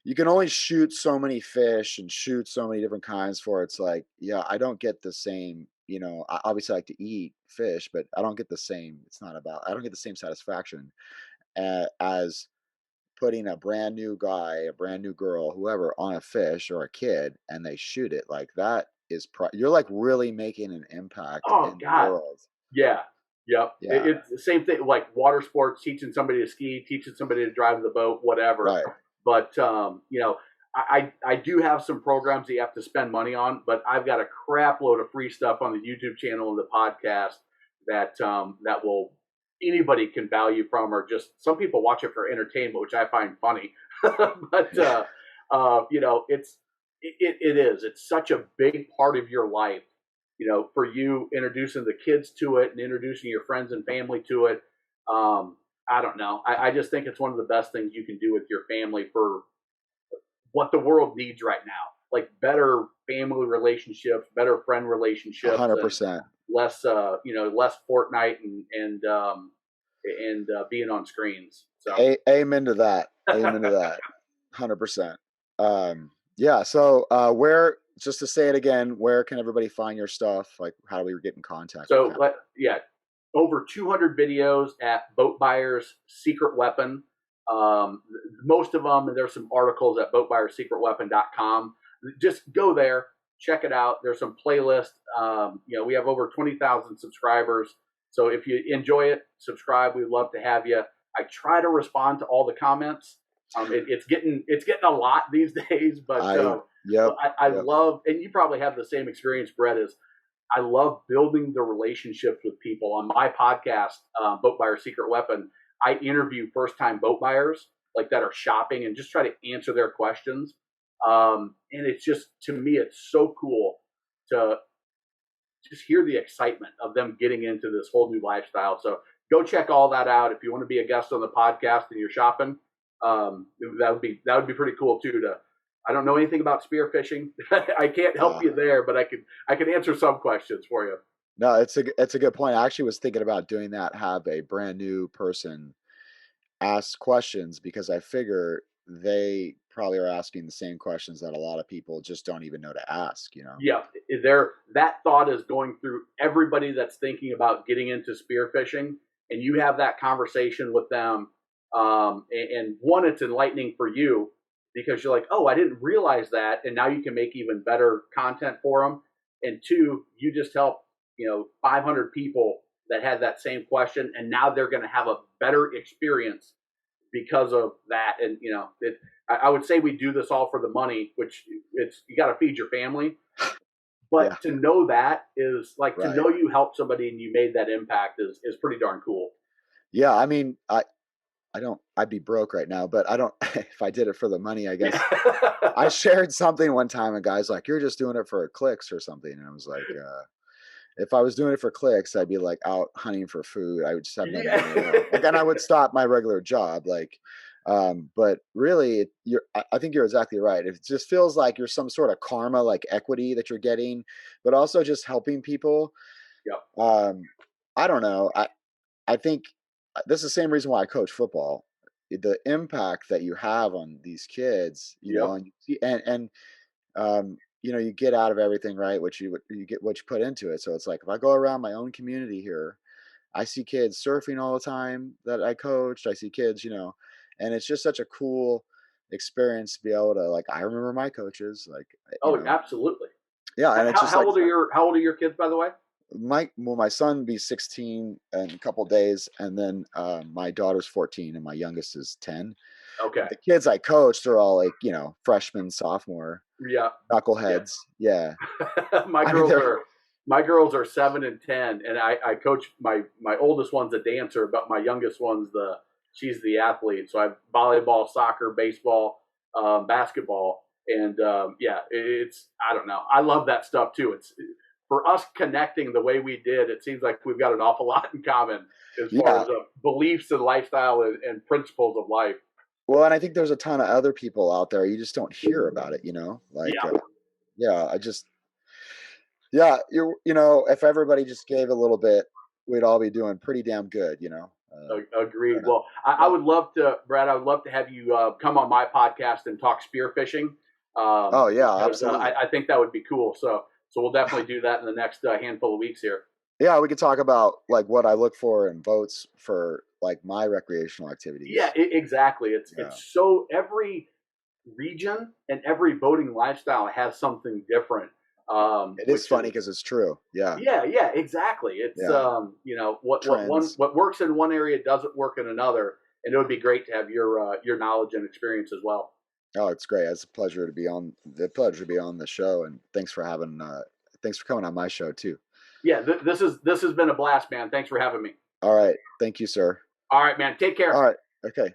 you can only shoot so many fish and shoot so many different kinds for it's like, yeah, I don't get the same, I obviously like to eat fish, but I don't get the same. It's not about I don't get the same satisfaction as putting a brand new guy, a brand new girl, whoever on a fish or a kid and they shoot it. Like that is you're like really making an impact Oh in the God, world. yeah, yep. Yeah, It's the same thing like water sports, teaching somebody to ski, teaching somebody to drive the boat, whatever. right. But I do have some programs that you have to spend money on, but I've got a crap load of free stuff on the YouTube channel and the podcast that will anybody can value from, or just some people watch it for entertainment, which I find funny. But Yeah. it's such a big part of your life. For you, introducing the kids to it and introducing your friends and family to it. Um, I don't know. I just think it's one of the best things you can do with your family for what the world needs right now. Like better family relationships, better friend A relationships, hundred and percent. less Fortnite and being on screens. So Amen to that. Amen to that. 100%. Yeah. So, where, just to say it again, where can everybody find your stuff? Like, how do we get in contact with so that? yeah, over 200 videos at Boat Buyer's Secret Weapon. Most of them, and there's some articles at boatbuyersecretweapon.com. Just go there, check it out. There's some playlists. We have over 20,000 subscribers. So if you enjoy it, subscribe. We'd love to have you. I try to respond to all the comments. It's getting a lot these days, but Yep. I Yep. love, and you probably have the same experience, Brett. Is I love building the relationships with people. On my podcast, Boat Buyer Secret Weapon, I interview first-time boat buyers like that are shopping and just try to answer their questions. And it's just, to me, it's so cool to just hear the excitement of them getting into this whole new lifestyle. So go check all that out. If you want to be a guest on the podcast and you're shopping, that would be pretty cool too. I don't know anything about spearfishing. I can't help Yeah. you there, but I can answer some questions for you. No, it's a good point. I actually was thinking about doing that, have a brand new person ask questions, because I figure they probably are asking the same questions that a lot of people just don't even know to ask, you know? Yeah, that thought is going through everybody that's thinking about getting into spearfishing, and you have that conversation with them. And one, it's enlightening for you because you're like, oh, I didn't realize that, and now you can make even better content for them. And two, you just help 500 people that had that same question, and now they're going to have a better experience because of that. And I would say we do this all for the money, which it's, you got to feed your family. Yeah, But to know that is like, to right. know you helped somebody and you made that impact is pretty darn cool. Yeah, I mean, I don't, I'd be broke right now, but I don't, if I did it for the money, I guess. I Yeah. shared something one time, and guys like, "You're just doing it for clicks or something." And I was like, if I was doing it for clicks, I'd be like out hunting for food. I would just have no money at all. Like, and I would stop my regular job. Like, but really, I think you're exactly right. It just feels like you're some sort of karma, like equity that you're getting, but also just helping people. Yep. Um, I don't know. I think this is the same reason why I coach football. The impact that you have on these kids, Yep. and you get out of everything, right? You get what you put into it. So it's like, if I go around my own community here, I see kids surfing all the time that I coached. I see kids, and it's just such a cool experience to be able to, like, I remember my coaches, like, Oh, absolutely. yeah, and it's How, just how like old are your kids, by the way? my son be 16 in a couple days, and then my daughter's 14, and my youngest is 10. Okay. The kids I coached are all like, freshman, sophomore, Yeah. Yeah. knuckleheads. Yeah. my I mean, girls they're are my girls are 7 and 10, and I coach my oldest one's a dancer, but my youngest one's she's the athlete. So I have volleyball, soccer, baseball, basketball, and yeah, it's, I don't know. I love that stuff too. It's for us connecting the way we did. It seems like we've got an awful lot in common as far yeah. as beliefs and lifestyle and principles of life. Well, and I think there's a ton of other people out there. You just don't hear about it, like, Yeah. yeah, yeah, if everybody just gave a little bit, we'd all be doing pretty damn good. I Agreed. don't know. Well, I Yeah. would love to, Brad. I would love to have you come on my podcast and talk spearfishing, Oh yeah, because absolutely. I think that would be cool. So we'll definitely do that in the next handful of weeks here. Yeah, we could talk about like what I look for in boats for like my recreational Yeah, activities. exactly. It's Yeah. it's so every region and every boating lifestyle has something different, It is which funny is, because it's true. Yeah. yeah, exactly. It's Yeah. Trends. what works in one area doesn't work in another, and it would be great to have your knowledge and experience as well. Oh, it's great. It's a pleasure to be on the show, and thanks for coming on my show too. Yeah, this has been a blast, man. Thanks for having me. All right. Thank you, sir. All right, man. Take All care. right. Okay.